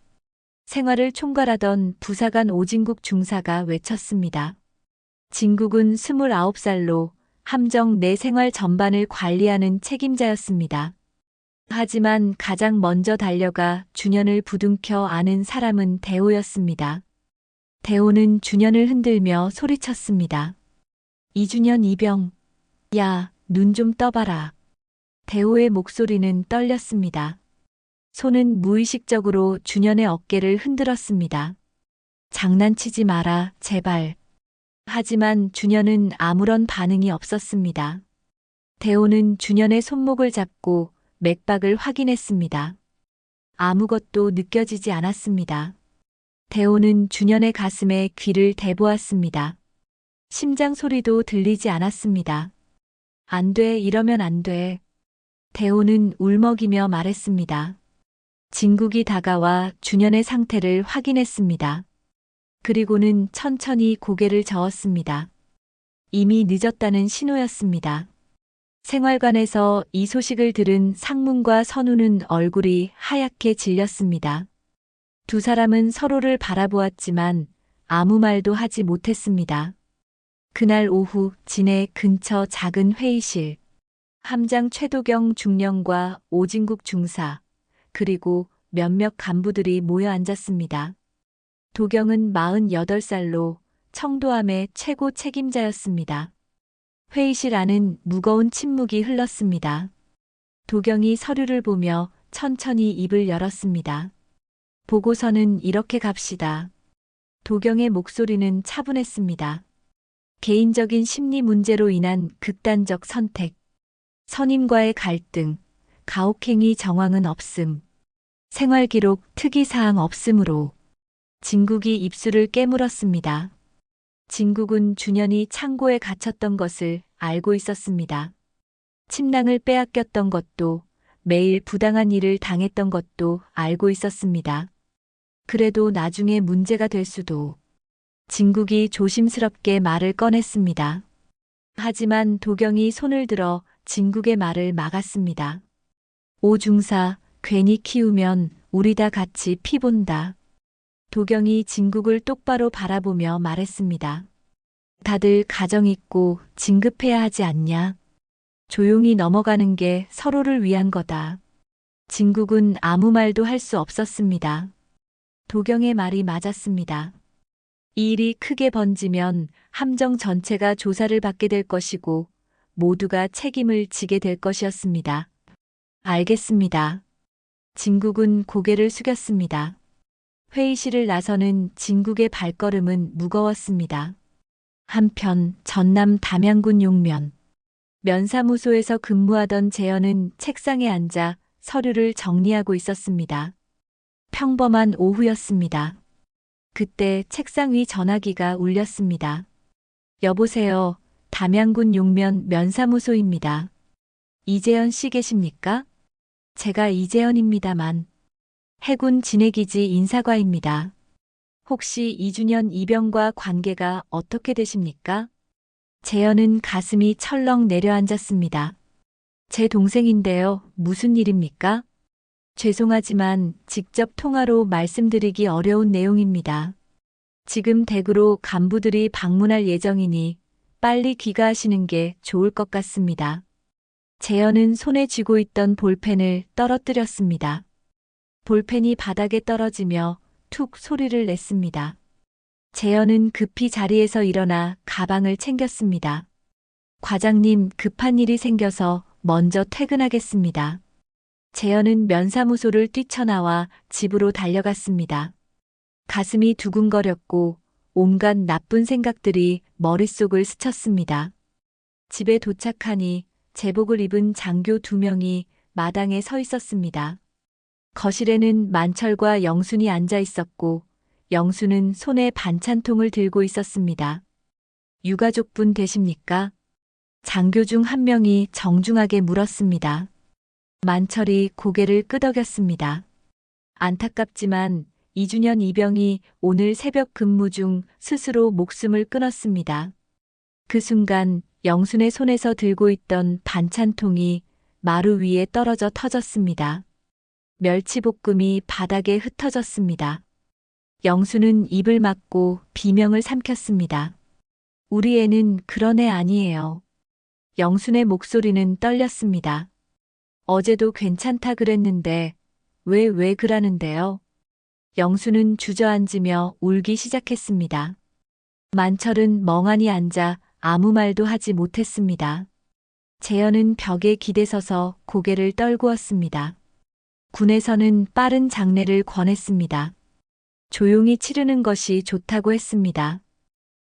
생활을 총괄하던 부사관 오진국 중사가 외쳤습니다. 진국은 29살로 함정 내 생활 전반을 관리하는 책임자였습니다. 하지만 가장 먼저 달려가 준현을 부둥켜 안은 사람은 대호였습니다. 대호는 준현을 흔들며 소리쳤습니다. 이준현 이병, 야, 눈 좀 떠봐라. 대호의 목소리는 떨렸습니다. 손은 무의식적으로 준현의 어깨를 흔들었습니다. 장난치지 마라, 제발. 하지만 준현은 아무런 반응이 없었습니다. 대호는 준현의 손목을 잡고 맥박을 확인했습니다. 아무것도 느껴지지 않았습니다. 대호는 준현의 가슴에 귀를 대보았습니다. 심장 소리도 들리지 않았습니다. 안 돼, 이러면 안 돼. 대호는 울먹이며 말했습니다. 진국이 다가와 준현의 상태를 확인했습니다. 그리고는 천천히 고개를 저었습니다. 이미 늦었다는 신호였습니다. 생활관에서 이 소식을 들은 상문과 선우는 얼굴이 하얗게 질렸습니다. 두 사람은 서로를 바라보았지만 아무 말도 하지 못했습니다. 그날 오후 진해 근처 작은 회의실. 함장 최도경 중령과 오진국 중사, 그리고 몇몇 간부들이 모여 앉았습니다. 도경은 48살로 청도함의 최고 책임자였습니다. 회의실 안은 무거운 침묵이 흘렀습니다. 도경이 서류를 보며 천천히 입을 열었습니다. 보고서는 이렇게 갑시다. 도경의 목소리는 차분했습니다. 개인적인 심리 문제로 인한 극단적 선택, 선임과의 갈등, 가혹행위 정황은 없음, 생활기록 특이사항 없음으로. 진국이 입술을 깨물었습니다. 진국은 준현이 창고에 갇혔던 것을 알고 있었습니다. 침낭을 빼앗겼던 것도, 매일 부당한 일을 당했던 것도 알고 있었습니다. 그래도 나중에 문제가 될 수도. 진국이 조심스럽게 말을 꺼냈습니다. 하지만 도경이 손을 들어 진국의 말을 막았습니다. 오 중사, 괜히 키우면 우리 다 같이 피 본다. 도경이 진국을 똑바로 바라보며 말했습니다. 다들 가정 있고 진급해야 하지 않냐? 조용히 넘어가는 게 서로를 위한 거다. 진국은 아무 말도 할 수 없었습니다. 도경의 말이 맞았습니다. 이 일이 크게 번지면 함정 전체가 조사를 받게 될 것이고 모두가 책임을 지게 될 것이었습니다. 알겠습니다. 진국은 고개를 숙였습니다. 회의실을 나서는 진국의 발걸음은 무거웠습니다. 한편 전남 담양군 용면. 면사무소에서 근무하던 재현은 책상에 앉아 서류를 정리하고 있었습니다. 평범한 오후였습니다. 그때 책상 위 전화기가 울렸습니다. 여보세요. 담양군 용면 면사무소입니다. 이재현 씨 계십니까? 제가 이재현입니다만. 해군 진해기지 인사과입니다. 혹시 이준현 이병과 관계가 어떻게 되십니까? 재현은 가슴이 철렁 내려앉았습니다. 제 동생인데요. 무슨 일입니까? 죄송하지만 직접 통화로 말씀드리기 어려운 내용입니다. 지금 댁으로 간부들이 방문할 예정이니 빨리 귀가하시는 게 좋을 것 같습니다. 재현은 손에 쥐고 있던 볼펜을 떨어뜨렸습니다. 볼펜이 바닥에 떨어지며 툭 소리를 냈습니다. 재현은 급히 자리에서 일어나 가방을 챙겼습니다. 과장님, 급한 일이 생겨서 먼저 퇴근하겠습니다. 재현은 면사무소를 뛰쳐나와 집으로 달려갔습니다. 가슴이 두근거렸고 온갖 나쁜 생각들이 머릿속을 스쳤습니다. 집에 도착하니 제복을 입은 장교 2명이 마당에 서 있었습니다. 거실에는 만철과 영순이 앉아 있었고 영순은 손에 반찬통을 들고 있었습니다. 유가족분 되십니까? 장교 중 한 명이 정중하게 물었습니다. 만철이 고개를 끄덕였습니다. 안타깝지만 이준현 이병이 오늘 새벽 근무 중 스스로 목숨을 끊었습니다. 그 순간 영순의 손에서 들고 있던 반찬통이 마루 위에 떨어져 터졌습니다. 멸치볶음이 바닥에 흩어졌습니다. 영수는 입을 막고 비명을 삼켰습니다. 우리 애는 그런 애 아니에요. 영순의 목소리는 떨렸습니다. 어제도 괜찮다 그랬는데 왜 그러는데요? 영수는 주저앉으며 울기 시작했습니다. 만철은 멍하니 앉아 아무 말도 하지 못했습니다. 재현은 벽에 기대서서 고개를 떨구었습니다. 군에서는 빠른 장례를 권했습니다. 조용히 치르는 것이 좋다고 했습니다.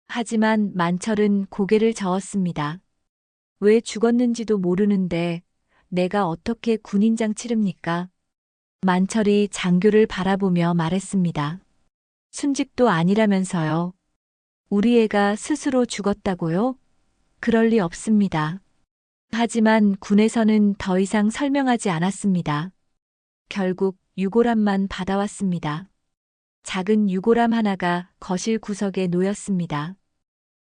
하지만 만철은 고개를 저었습니다. 왜 죽었는지도 모르는데 내가 어떻게 군인장 치릅니까? 만철이 장교를 바라보며 말했습니다. 순직도 아니라면서요. 우리 애가 스스로 죽었다고요? 그럴 리 없습니다. 하지만 군에서는 더 이상 설명하지 않았습니다. 결국 유골함만 받아왔습니다. 작은 유골함 하나가 거실 구석에 놓였습니다.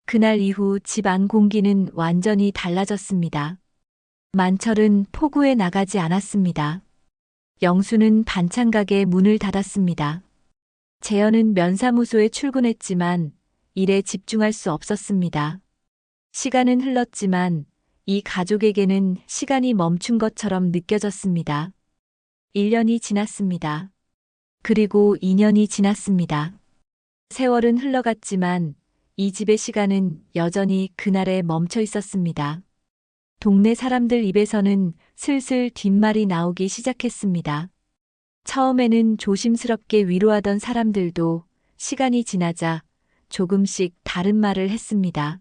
그날 이후 집 안 공기는 완전히 달라졌습니다. 만철은 포구에 나가지 않았습니다. 영수는 반찬가게 문을 닫았습니다. 재현은 면사무소에 출근했지만 일에 집중할 수 없었습니다. 시간은 흘렀지만 이 가족에게는 시간이 멈춘 것처럼 느껴졌습니다. 1년이 지났습니다. 그리고 2년이 지났습니다. 세월은 흘러갔지만 이 집의 시간은 여전히 그날에 멈춰 있었습니다. 동네 사람들 입에서는 슬슬 뒷말이 나오기 시작했습니다. 처음에는 조심스럽게 위로하던 사람들도 시간이 지나자 조금씩 다른 말을 했습니다.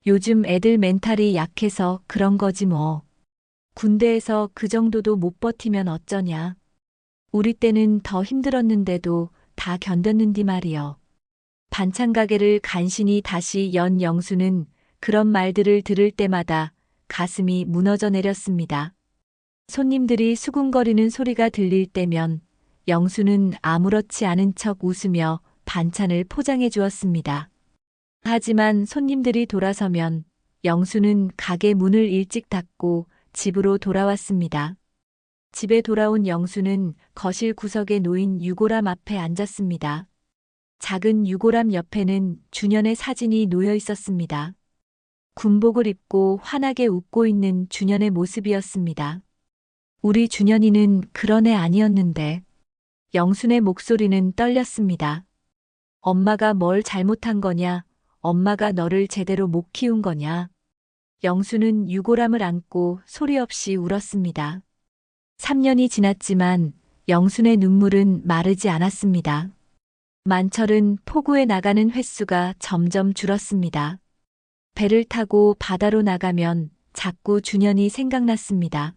요즘 애들 멘탈이 약해서 그런 거지 뭐. 군대에서 그 정도도 못 버티면 어쩌냐. 우리 때는 더 힘들었는데도 다 견뎠는디 말이여. 반찬 가게를 간신히 다시 연 영수는 그런 말들을 들을 때마다 가슴이 무너져 내렸습니다. 손님들이 수군거리는 소리가 들릴 때면 영수는 아무렇지 않은 척 웃으며 반찬을 포장해 주었습니다. 하지만 손님들이 돌아서면 영수는 가게 문을 일찍 닫고 집으로 돌아왔습니다. 집에 돌아온 영수는 거실 구석에 놓인 유골함 앞에 앉았습니다. 작은 유골함 옆에는 준현의 사진이 놓여 있었습니다. 군복을 입고 환하게 웃고 있는 준현의 모습이었습니다. 우리 준현이는 그런 애 아니었는데. 영순의 목소리는 떨렸습니다. 엄마가 뭘 잘못한 거냐? 엄마가 너를 제대로 못 키운 거냐? 영수는 유골함을 안고 소리 없이 울었습니다. 3년이 지났지만 영순의 눈물은 마르지 않았습니다. 만철은 포구에 나가는 횟수가 점점 줄었습니다. 배를 타고 바다로 나가면 자꾸 준현이 생각났습니다.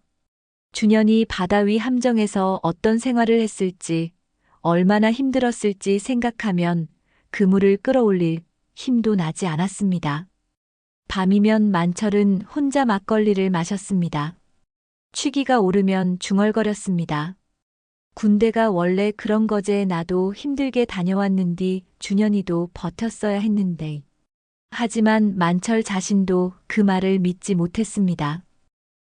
준현이 바다 위 함정에서 어떤 생활을 했을지, 얼마나 힘들었을지 생각하면 그물을 끌어올릴 힘도 나지 않았습니다. 밤이면 만철은 혼자 막걸리를 마셨습니다. 취기가 오르면 중얼거렸습니다. 군대가 원래 그런 거제. 나도 힘들게 다녀왔는디 준현이도 버텼어야 했는데. 하지만 만철 자신도 그 말을 믿지 못했습니다.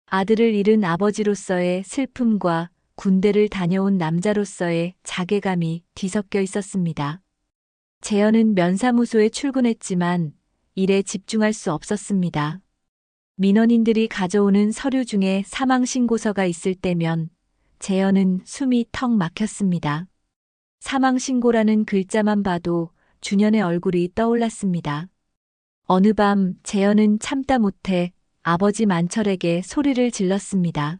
아들을 잃은 아버지로서의 슬픔과 군대를 다녀온 남자로서의 자괴감이 뒤섞여 있었습니다. 재현은 면사무소에 출근했지만 일에 집중할 수 없었습니다. 민원인들이 가져오는 서류 중에 사망신고서가 있을 때면 재현은 숨이 턱 막혔습니다. 사망신고라는 글자만 봐도 준현의 얼굴이 떠올랐습니다. 어느 밤 재현은 참다 못해 아버지 만철에게 소리를 질렀습니다.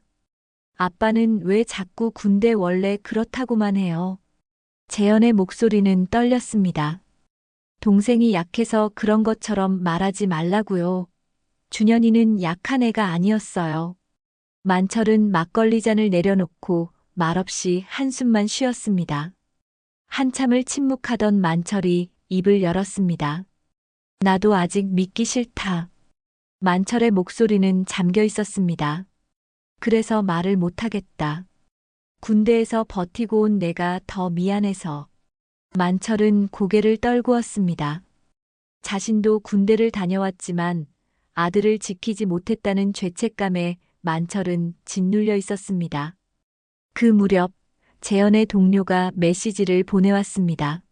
아빠는 왜 자꾸 군대 원래 그렇다고만 해요. 재현의 목소리는 떨렸습니다. 동생이 약해서 그런 것처럼 말하지 말라고요. 준현이는 약한 애가 아니었어요. 만철은 막걸리 잔을 내려놓고 말없이 한숨만 쉬었습니다. 한참을 침묵하던 만철이 입을 열었습니다. 나도 아직 믿기 싫다. 만철의 목소리는 잠겨 있었습니다. 그래서 말을 못하겠다. 군대에서 버티고 온 내가 더 미안해서. 만철은 고개를 떨구었습니다. 자신도 군대를 다녀왔지만 아들을 지키지 못했다는 죄책감에 만철은 짓눌려 있었습니다. 그 무렵 재현의 동료가 메시지를 보내왔습니다.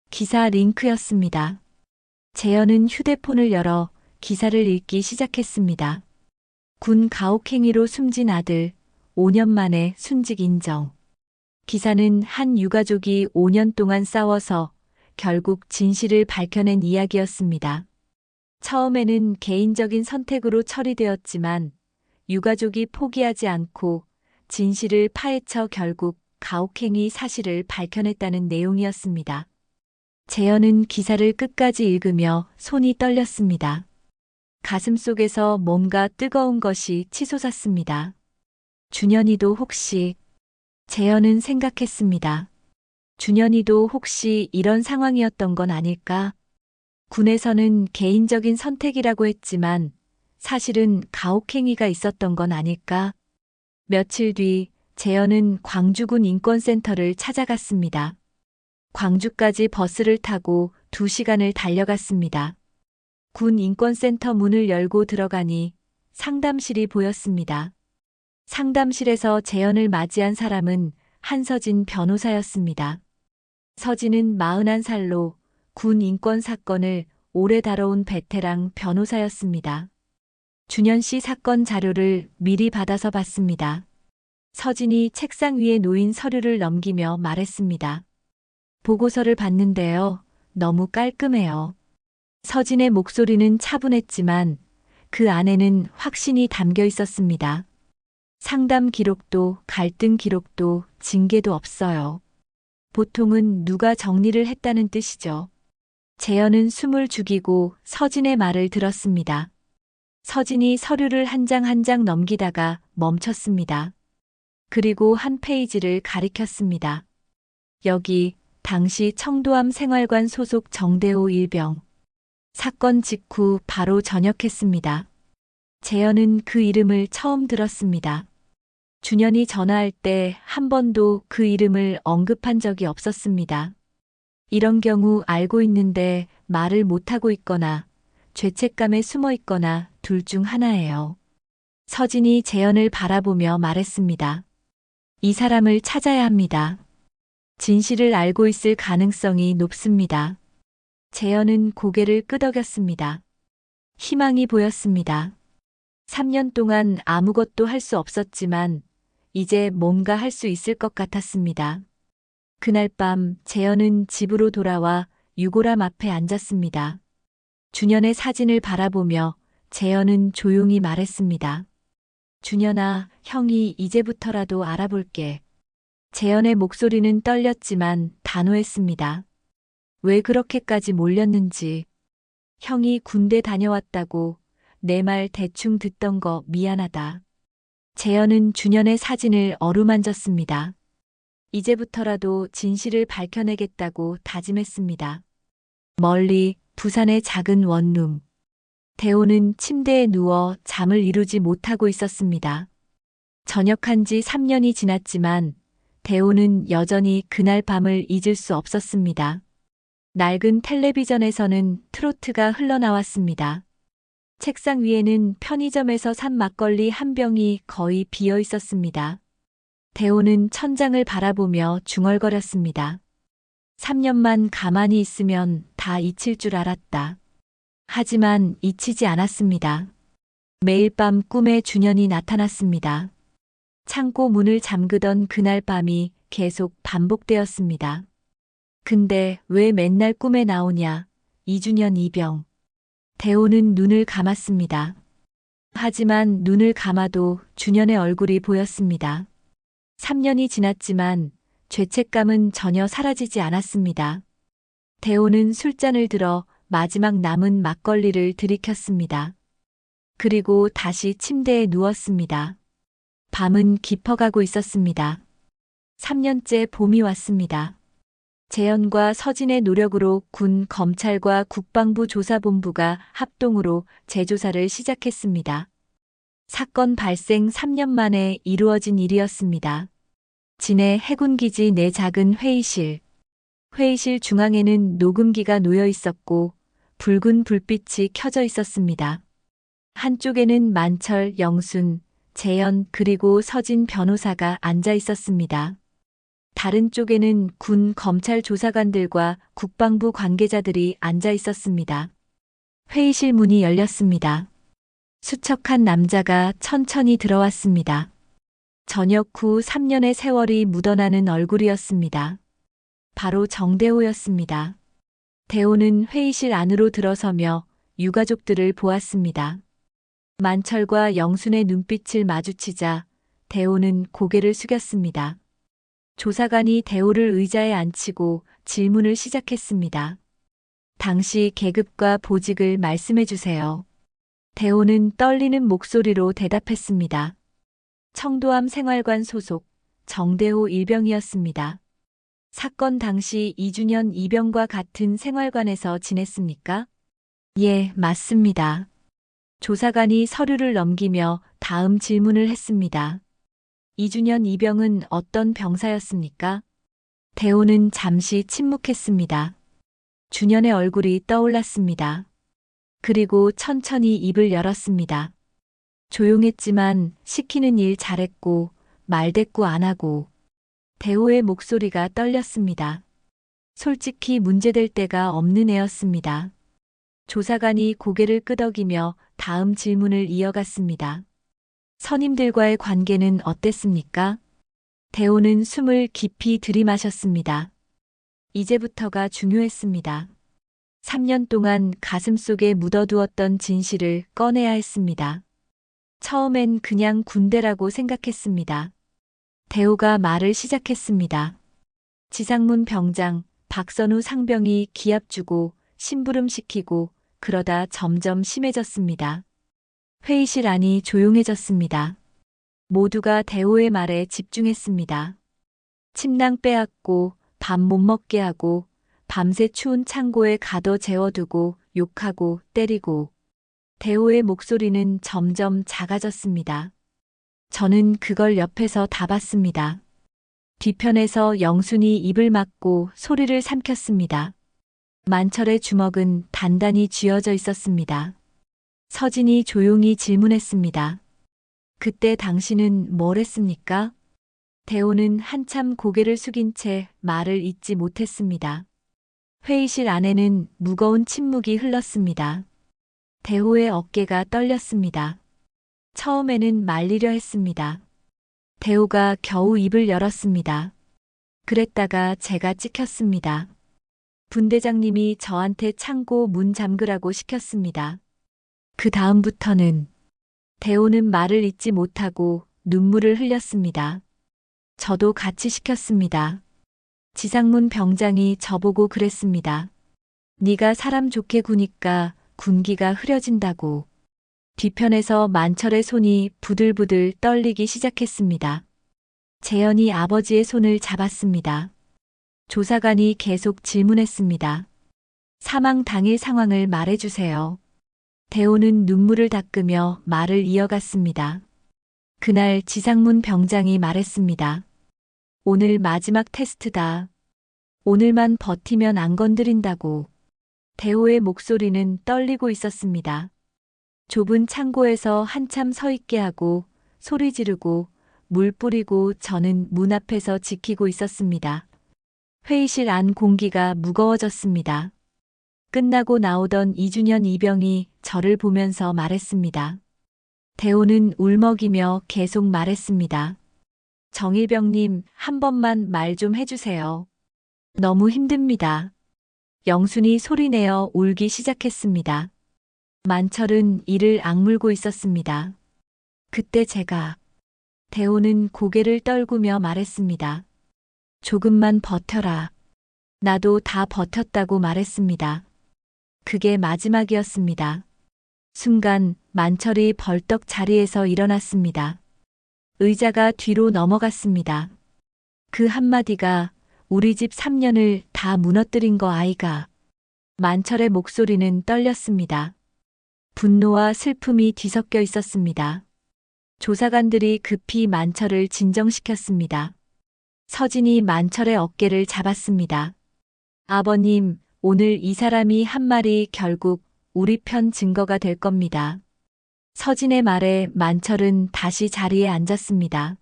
기사 링크였습니다. 재현은 휴대폰을 열어 기사를 읽기 시작했습니다. 군 가혹행위로 숨진 아들, 5년 만에 순직 인정. 기사는 한 유가족이 5년 동안 싸워서 결국 진실을 밝혀낸 이야기였습니다. 처음에는 개인적인 선택으로 처리되었지만 유가족이 포기하지 않고 진실을 파헤쳐 결국 가혹행위 사실을 밝혀냈다는 내용이었습니다. 재현은 기사를 끝까지 읽으며 손이 떨렸습니다. 가슴속에서 뭔가 뜨거운 것이 치솟았습니다. 준현이도 혹시, 재현은 생각했습니다. 준현이도 혹시 이런 상황이었던 건 아닐까? 군에서는 개인적인 선택이라고 했지만 사실은 가혹행위가 있었던 건 아닐까? 며칠 뒤 재현은 광주군 인권센터를 찾아갔습니다. 광주까지 버스를 타고 2시간을 달려갔습니다. 군 인권센터 문을 열고 들어가니 상담실이 보였습니다. 상담실에서 재현을 맞이한 사람은 한서진 변호사였습니다. 서진은 41살로 군 인권 사건을 오래 다뤄온 베테랑 변호사였습니다. 준현 씨 사건 자료를 미리 받아서 봤습니다. 서진이 책상 위에 놓인 서류를 넘기며 말했습니다. 보고서를 봤는데요. 너무 깔끔해요. 서진의 목소리는 차분했지만 그 안에는 확신이 담겨 있었습니다. 상담 기록도 갈등 기록도 징계도 없어요. 보통은 누가 정리를 했다는 뜻이죠. 재현은 숨을 죽이고 서진의 말을 들었습니다. 서진이 서류를 한 장 한 장 넘기다가 멈췄습니다. 그리고 한 페이지를 가리켰습니다. 여기 당시 청도암 생활관 소속 정대호 일병. 사건 직후 바로 전역했습니다. 재현은 그 이름을 처음 들었습니다. 준현이 전화할 때 한 번도 그 이름을 언급한 적이 없었습니다. 이런 경우 알고 있는데 말을 못하고 있거나 죄책감에 숨어 있거나 둘 중 하나예요. 서진이 재현을 바라보며 말했습니다. 이 사람을 찾아야 합니다. 진실을 알고 있을 가능성이 높습니다. 재현은 고개를 끄덕였습니다. 희망이 보였습니다. 3년 동안 아무것도 할 수 없었지만 이제 뭔가 할 수 있을 것 같았습니다. 그날 밤 재현은 집으로 돌아와 유골함 앞에 앉았습니다. 준현의 사진을 바라보며 재현은 조용히 말했습니다. 준현아, 형이 이제부터라도 알아볼게. 재현의 목소리는 떨렸지만 단호했습니다. 왜 그렇게까지 몰렸는지. 형이 군대 다녀왔다고 내 말 대충 듣던 거 미안하다. 재현은 준현의 사진을 어루만졌습니다. 이제부터라도 진실을 밝혀내겠다고 다짐했습니다. 멀리 부산의 작은 원룸. 대호는 침대에 누워 잠을 이루지 못하고 있었습니다. 전역한 지 3년이 지났지만 대호는 여전히 그날 밤을 잊을 수 없었습니다. 낡은 텔레비전에서는 트로트가 흘러나왔습니다. 책상 위에는 편의점에서 산 막걸리 한 병이 거의 비어 있었습니다. 대호는 천장을 바라보며 중얼거렸습니다. 3년만 가만히 있으면 다 잊힐 줄 알았다. 하지만 잊히지 않았습니다. 매일 밤 꿈에 준현이 나타났습니다. 창고 문을 잠그던 그날 밤이 계속 반복되었습니다. 근데 왜 맨날 꿈에 나오냐? 이준현 이병. 대호는 눈을 감았습니다. 하지만 눈을 감아도 준현의 얼굴이 보였습니다. 3년이 지났지만 죄책감은 전혀 사라지지 않았습니다. 대호는 술잔을 들어 마지막 남은 막걸리를 들이켰습니다. 그리고 다시 침대에 누웠습니다. 밤은 깊어가고 있었습니다. 3년째 봄이 왔습니다. 재현과 서진의 노력으로 군, 검찰과 국방부 조사본부가 합동으로 재조사를 시작했습니다. 사건 발생 3년 만에 이루어진 일이었습니다. 진해 해군기지 내 작은 회의실. 회의실 중앙에는 녹음기가 놓여 있었고 붉은 불빛이 켜져 있었습니다. 한쪽에는 만철, 영순, 재현 그리고 서진 변호사가 앉아 있었습니다. 다른 쪽에는 군 검찰 조사관들과 국방부 관계자들이 앉아 있었습니다. 회의실 문이 열렸습니다. 수척한 남자가 천천히 들어왔습니다. 전역 후 3년의 세월이 묻어나는 얼굴이었습니다. 바로 정대호였습니다. 대호는 회의실 안으로 들어서며 유가족들을 보았습니다. 만철과 영순의 눈빛을 마주치자 대호는 고개를 숙였습니다. 조사관이 대호를 의자에 앉히고 질문을 시작했습니다. 당시 계급과 보직을 말씀해 주세요. 대호는 떨리는 목소리로 대답했습니다. 청도암 생활관 소속 정대호 일병이었습니다. 사건 당시 이준현 이병과 같은 생활관에서 지냈습니까? 예, 맞습니다. 조사관이 서류를 넘기며 다음 질문을 했습니다. 이준현 이병은 어떤 병사였습니까? 대호는 잠시 침묵했습니다. 준현의 얼굴이 떠올랐습니다. 그리고 천천히 입을 열었습니다. 조용했지만 시키는 일 잘했고 말대꾸 안 하고. 대호의 목소리가 떨렸습니다. 솔직히 문제될 데가 없는 애였습니다. 조사관이 고개를 끄덕이며 다음 질문을 이어갔습니다. 선임들과의 관계는 어땠습니까? 대호는 숨을 깊이 들이마셨습니다. 이제부터가 중요했습니다. 3년 동안 가슴속에 묻어두었던 진실을 꺼내야 했습니다. 처음엔 그냥 군대라고 생각했습니다. 대호가 말을 시작했습니다. 지상문 병장, 박선우 상병이 기합 주고 심부름시키고 그러다 점점 심해졌습니다. 회의실 안이 조용해졌습니다. 모두가 대호의 말에 집중했습니다. 침낭 빼앗고 밥 못 먹게 하고 밤새 추운 창고에 가둬 재워두고 욕하고 때리고. 대호의 목소리는 점점 작아졌습니다. 저는 그걸 옆에서 다 봤습니다. 뒤편에서 영순이 입을 막고 소리를 삼켰습니다. 만철의 주먹은 단단히 쥐어져 있었습니다. 서진이 조용히 질문했습니다. 그때 당신은 뭘 했습니까? 대호는 한참 고개를 숙인 채 말을 잇지 못했습니다. 회의실 안에는 무거운 침묵이 흘렀습니다. 대호의 어깨가 떨렸습니다. 처음에는 말리려 했습니다. 대호가 겨우 입을 열었습니다. 그랬다가 제가 찍혔습니다. 분대장님이 저한테 창고 문 잠그라고 시켰습니다. 그 다음부터는. 대호는 말을 잇지 못하고 눈물을 흘렸습니다. 저도 같이 시켰습니다. 지상문 병장이 저보고 그랬습니다. 네가 사람 좋게 구니까 군기가 흐려진다고. 뒤편에서 만철의 손이 부들부들 떨리기 시작했습니다. 재현이 아버지의 손을 잡았습니다. 조사관이 계속 질문했습니다. 사망 당일 상황을 말해주세요. 대호는 눈물을 닦으며 말을 이어갔습니다. 그날 지상문 병장이 말했습니다. 오늘 마지막 테스트다. 오늘만 버티면 안 건드린다고. 대호의 목소리는 떨리고 있었습니다. 좁은 창고에서 한참 서 있게 하고 소리 지르고 물 뿌리고 저는 문 앞에서 지키고 있었습니다. 회의실 안 공기가 무거워졌습니다. 끝나고 나오던 이준현 이병이 저를 보면서 말했습니다. 대호는 울먹이며 계속 말했습니다. 정일병님, 한 번만 말 좀 해주세요. 너무 힘듭니다. 영순이 소리내어 울기 시작했습니다. 만철은 이를 악물고 있었습니다. 그때 제가. 대호는 고개를 떨구며 말했습니다. 조금만 버텨라. 나도 다 버텼다고 말했습니다. 그게 마지막이었습니다. 순간 만철이 벌떡 자리에서 일어났습니다. 의자가 뒤로 넘어갔습니다. 그 한마디가 우리 집 3년을 다 무너뜨린 거 아이가. 만철의 목소리는 떨렸습니다. 분노와 슬픔이 뒤섞여 있었습니다. 조사관들이 급히 만철을 진정시켰습니다. 서진이 만철의 어깨를 잡았습니다. 아버님, 오늘 이 사람이 한 말이 결국 우리 편 증거가 될 겁니다. 서진의 말에 만철은 다시 자리에 앉았습니다.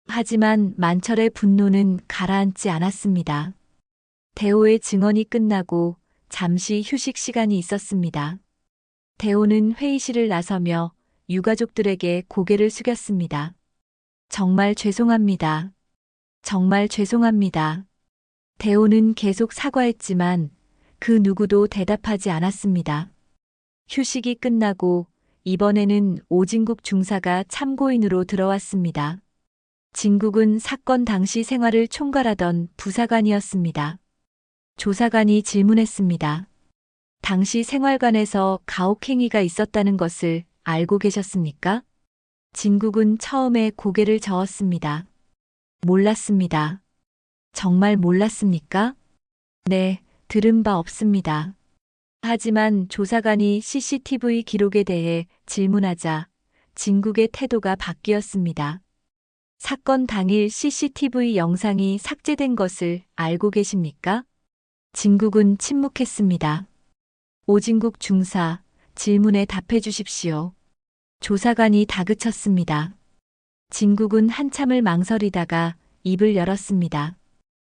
하지만 만철의 분노는 가라앉지 않았습니다. 대호의 증언이 끝나고 잠시 휴식 시간이 있었습니다. 대호는 회의실을 나서며 유가족들에게 고개를 숙였습니다. 정말 죄송합니다. 정말 죄송합니다. 대호는 계속 사과했지만 그 누구도 대답하지 않았습니다. 휴식이 끝나고 이번에는 오진국 중사가 참고인으로 들어왔습니다. 진국은 사건 당시 생활을 총괄하던 부사관이었습니다. 조사관이 질문했습니다. 당시 생활관에서 가혹행위가 있었다는 것을 알고 계셨습니까? 진국은 처음에 고개를 저었습니다. 몰랐습니다. 정말 몰랐습니까? 네, 들은 바 없습니다. 하지만 조사관이 CCTV 기록에 대해 질문하자 진국의 태도가 바뀌었습니다. 사건 당일 CCTV 영상이 삭제된 것을 알고 계십니까? 진국은 침묵했습니다. 오진국 중사, 질문에 답해 주십시오. 조사관이 다그쳤습니다. 진국은 한참을 망설이다가 입을 열었습니다.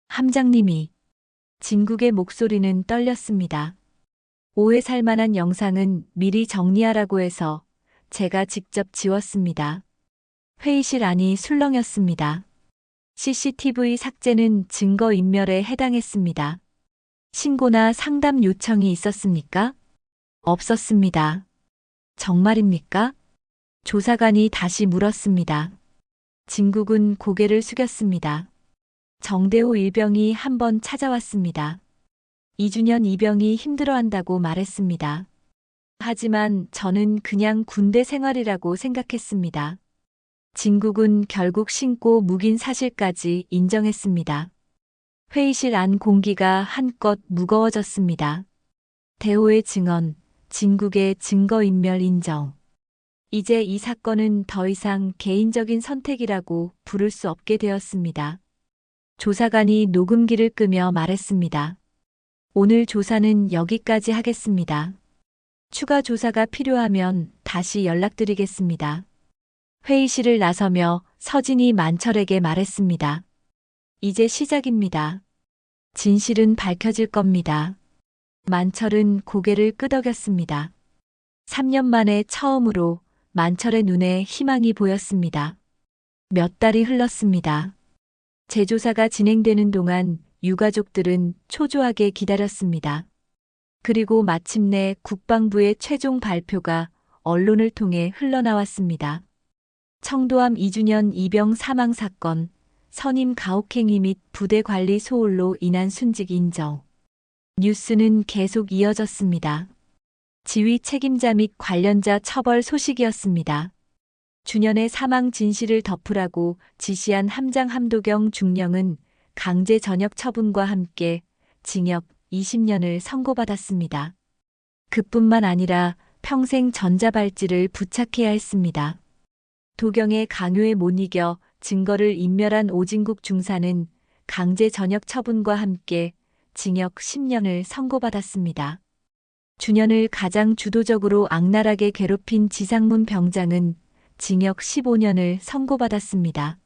함장님이. 진국의 목소리는 떨렸습니다. 오해 살 만한 영상은 미리 정리하라고 해서 제가 직접 지웠습니다. 회의실 안이 술렁였습니다. CCTV 삭제는 증거인멸에 해당했습니다. 신고나 상담 요청이 있었습니까? 없었습니다. 정말입니까? 조사관이 다시 물었습니다. 진국은 고개를 숙였습니다. 정대호 일병이 한 번 찾아왔습니다. 이준현 이병이 힘들어한다고 말했습니다. 하지만 저는 그냥 군대 생활이라고 생각했습니다. 진국은 결국 신고 묵인 사실까지 인정했습니다. 회의실 안 공기가 한껏 무거워졌습니다. 대호의 증언, 진국의 증거인멸 인정. 이제 이 사건은 더 이상 개인적인 선택이라고 부를 수 없게 되었습니다. 조사관이 녹음기를 끄며 말했습니다. 오늘 조사는 여기까지 하겠습니다. 추가 조사가 필요하면 다시 연락드리겠습니다. 회의실을 나서며 서진이 만철에게 말했습니다. 이제 시작입니다. 진실은 밝혀질 겁니다. 만철은 고개를 끄덕였습니다. 3년 만에 처음으로 만철의 눈에 희망이 보였습니다. 몇 달이 흘렀습니다. 재조사가 진행되는 동안 유가족들은 초조하게 기다렸습니다. 그리고 마침내 국방부의 최종 발표가 언론을 통해 흘러나왔습니다. 청도함 이준현 이병 사망 사건, 선임 가혹행위 및 부대 관리 소홀로 인한 순직 인정. 뉴스는 계속 이어졌습니다. 지휘 책임자 및 관련자 처벌 소식이었습니다. 준현의 사망 진실을 덮으라고 지시한 함장 함도경 중령은 강제 전역 처분과 함께 징역 20년을 선고받았습니다. 그뿐만 아니라 평생 전자발찌를 부착해야 했습니다. 도경의 강요에 못 이겨 증거를 인멸한 오진국 중사는 강제 전역 처분과 함께 징역 10년을 선고받았습니다. 준현을 가장 주도적으로 악랄하게 괴롭힌 지상문 병장은 징역 15년을 선고받았습니다.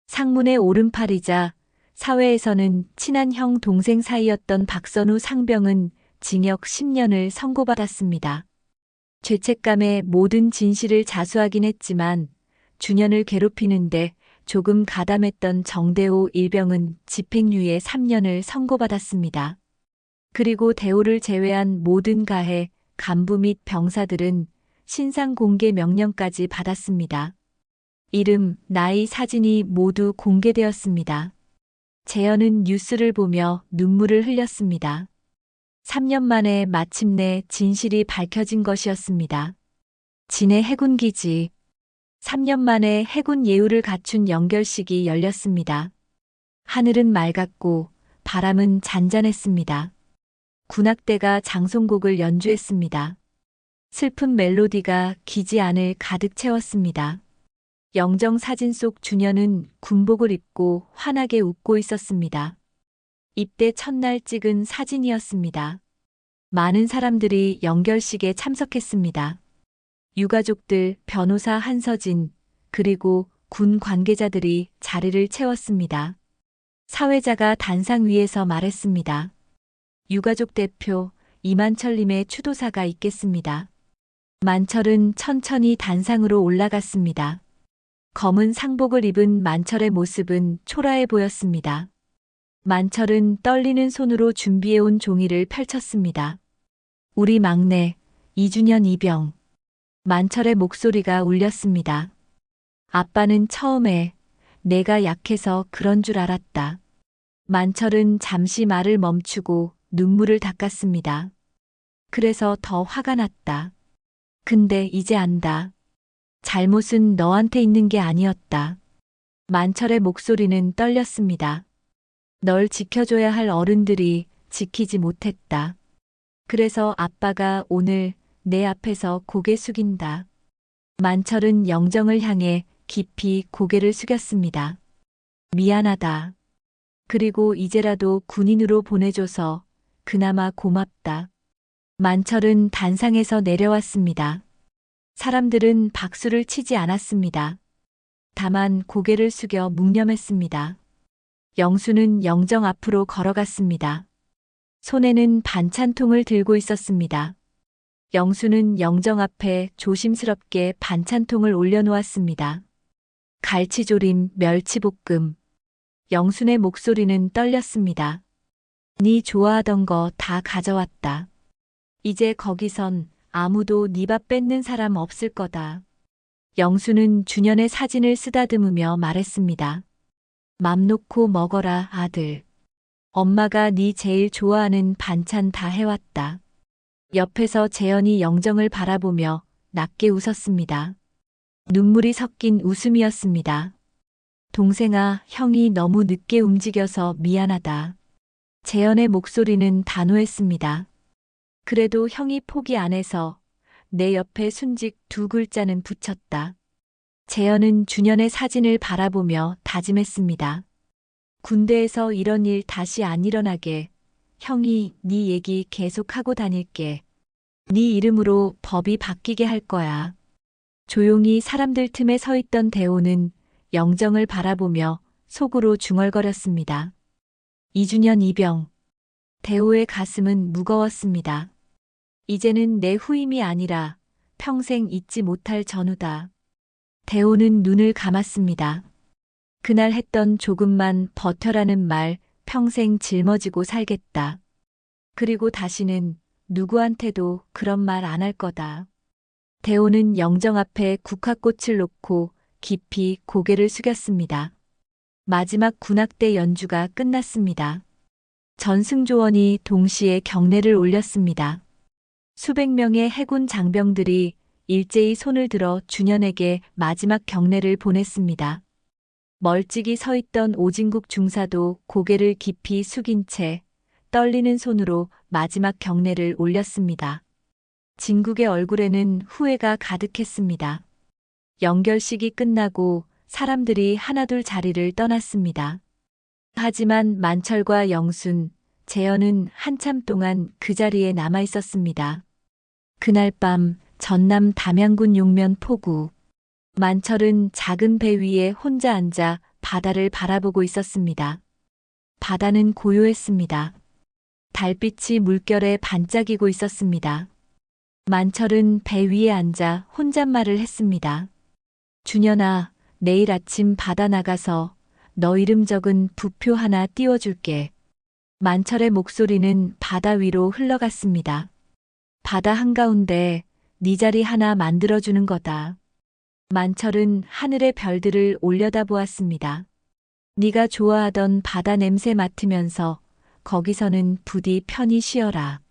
상문의 오른팔이자 사회에서는 친한 형 동생 사이였던 박선우 상병은 징역 10년을 선고받았습니다. 죄책감에 모든 진실을 자수하긴 했지만 준현을 괴롭히는데 조금 가담했던 정대호 일병은 집행유예 3년을 선고받았습니다. 그리고 대호를 제외한 모든 가해, 간부 및 병사들은 신상 공개 명령까지 받았습니다. 이름, 나이, 사진이 모두 공개되었습니다. 재현은 뉴스를 보며 눈물을 흘렸습니다. 3년 만에 마침내 진실이 밝혀진 것이었습니다. 진해 해군기지. 3년 만에 해군 예우를 갖춘 연결식이 열렸습니다. 하늘은 맑았고 바람은 잔잔했습니다. 군악대가 장송곡을 연주했습니다. 슬픈 멜로디가 기지 안을 가득 채웠습니다. 영정 사진 속 준현은 군복을 입고 환하게 웃고 있었습니다. 입대 첫날 찍은 사진이었습니다. 많은 사람들이 연결식에 참석했습니다. 유가족들, 변호사 한서진, 그리고 군 관계자들이 자리를 채웠습니다. 사회자가 단상 위에서 말했습니다. 유가족 대표 이만철님의 추도사가 있겠습니다. 만철은 천천히 단상으로 올라갔습니다. 검은 상복을 입은 만철의 모습은 초라해 보였습니다. 만철은 떨리는 손으로 준비해온 종이를 펼쳤습니다. 우리 막내 이준현 이병. 만철의 목소리가 울렸습니다. 아빠는 처음에 내가 약해서 그런 줄 알았다. 만철은 잠시 말을 멈추고 눈물을 닦았습니다. 그래서 더 화가 났다. 근데 이제 안다. 잘못은 너한테 있는 게 아니었다. 만철의 목소리는 떨렸습니다. 널 지켜줘야 할 어른들이 지키지 못했다. 그래서 아빠가 오늘 내 앞에서 고개 숙인다. 만철은 영정을 향해 깊이 고개를 숙였습니다. 미안하다. 그리고 이제라도 군인으로 보내줘서 그나마 고맙다. 만철은 단상에서 내려왔습니다. 사람들은 박수를 치지 않았습니다. 다만 고개를 숙여 묵념했습니다. 영수는 영정 앞으로 걸어갔습니다. 손에는 반찬통을 들고 있었습니다. 영수는 영정 앞에 조심스럽게 반찬통을 올려놓았습니다. 갈치조림, 멸치볶음. 영순의 목소리는 떨렸습니다. 네 좋아하던 거 다 가져왔다. 이제 거기선 아무도 네 밥 뺏는 사람 없을 거다. 영수는 준현의 사진을 쓰다듬으며 말했습니다. 맘 놓고 먹어라, 아들. 엄마가 네 제일 좋아하는 반찬 다 해왔다. 옆에서 재현이 영정을 바라보며 낮게 웃었습니다. 눈물이 섞인 웃음이었습니다. 동생아, 형이 너무 늦게 움직여서 미안하다. 재현의 목소리는 단호했습니다. 그래도 형이 포기 안 해서 내 옆에 순직 2글자는 붙였다. 재현은 준현의 사진을 바라보며 다짐했습니다. 군대에서 이런 일 다시 안 일어나게 형이 네 얘기 계속하고 다닐게. 네 이름으로 법이 바뀌게 할 거야. 조용히 사람들 틈에 서 있던 대호는 영정을 바라보며 속으로 중얼거렸습니다. 이준현 이병. 대호의 가슴은 무거웠습니다. 이제는 내 후임이 아니라 평생 잊지 못할 전우다. 대호는 눈을 감았습니다. 그날 했던 조금만 버텨라는 말 평생 짊어지고 살겠다. 그리고 다시는 누구한테도 그런 말 안 할 거다. 대호는 영정 앞에 국화꽃을 놓고 깊이 고개를 숙였습니다. 마지막 군악대 연주가 끝났습니다. 전승조원이 동시에 경례를 올렸습니다. 수백 명의 해군 장병들이 일제히 손을 들어 준현에게 마지막 경례를 보냈습니다. 멀찍이 서 있던 오진국 중사도 고개를 깊이 숙인 채 떨리는 손으로 마지막 경례를 올렸습니다. 진국의 얼굴에는 후회가 가득했습니다. 연결식이 끝나고 사람들이 하나둘 자리를 떠났습니다. 하지만 만철과 영순, 재현은 한참 동안 그 자리에 남아 있었습니다. 그날 밤 전남 담양군 용면 포구. 만철은 작은 배 위에 혼자 앉아 바다를 바라보고 있었습니다. 바다는 고요했습니다. 달빛이 물결에 반짝이고 있었습니다. 만철은 배 위에 앉아 혼잣말을 했습니다. 준현아, 내일 아침 바다 나가서 너 이름 적은 부표 하나 띄워줄게. 만철의 목소리는 바다 위로 흘러갔습니다. 바다 한가운데 네 자리 하나 만들어주는 거다. 만철은 하늘의 별들을 올려다보았습니다. 네가 좋아하던 바다 냄새 맡으면서 거기서는 부디 편히 쉬어라.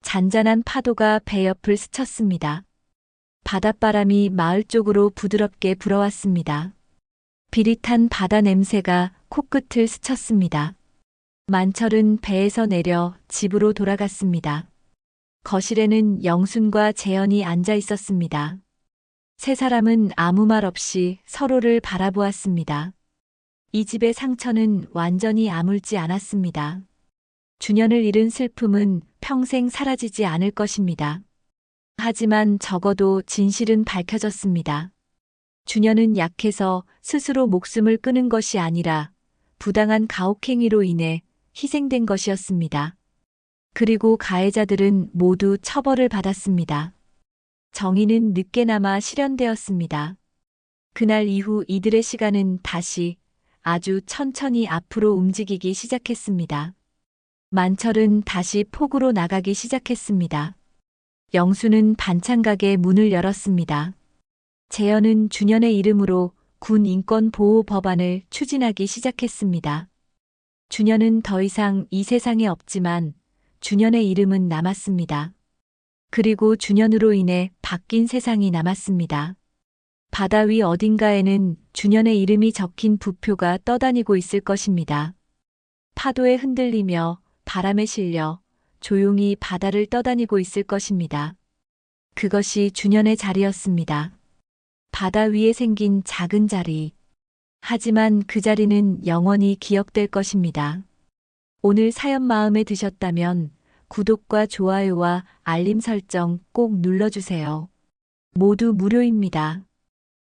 잔잔한 파도가 배 옆을 스쳤습니다. 바닷바람이 마을 쪽으로 부드럽게 불어왔습니다. 비릿한 바다 냄새가 코끝을 스쳤습니다. 만철은 배에서 내려 집으로 돌아갔습니다. 거실에는 영순과 재현이 앉아 있었습니다. 세 사람은 아무 말 없이 서로를 바라보았습니다. 이 집의 상처는 완전히 아물지 않았습니다. 준현을 잃은 슬픔은 평생 사라지지 않을 것입니다. 하지만 적어도 진실은 밝혀졌습니다. 주녀는 약해서 스스로 목숨을 끊은 것이 아니라 부당한 가혹행위로 인해 희생된 것이었습니다. 그리고 가해자들은 모두 처벌을 받았습니다. 정의는 늦게나마 실현되었습니다. 그날 이후 이들의 시간은 다시 아주 천천히 앞으로 움직이기 시작했습니다. 만철은 다시 폭우로 나가기 시작했습니다. 영수는 반찬가게 문을 열었습니다. 재현은 준현의 이름으로 군 인권 보호 법안을 추진하기 시작했습니다. 준현은 더 이상 이 세상에 없지만 준현의 이름은 남았습니다. 그리고 준현으로 인해 바뀐 세상이 남았습니다. 바다 위 어딘가에는 준현의 이름이 적힌 부표가 떠다니고 있을 것입니다. 파도에 흔들리며 바람에 실려 조용히 바다를 떠다니고 있을 것입니다. 그것이 준현의 자리였습니다. 바다 위에 생긴 작은 자리. 하지만 그 자리는 영원히 기억될 것입니다. 오늘 사연 마음에 드셨다면 구독과 좋아요와 알림 설정 꼭 눌러주세요. 모두 무료입니다.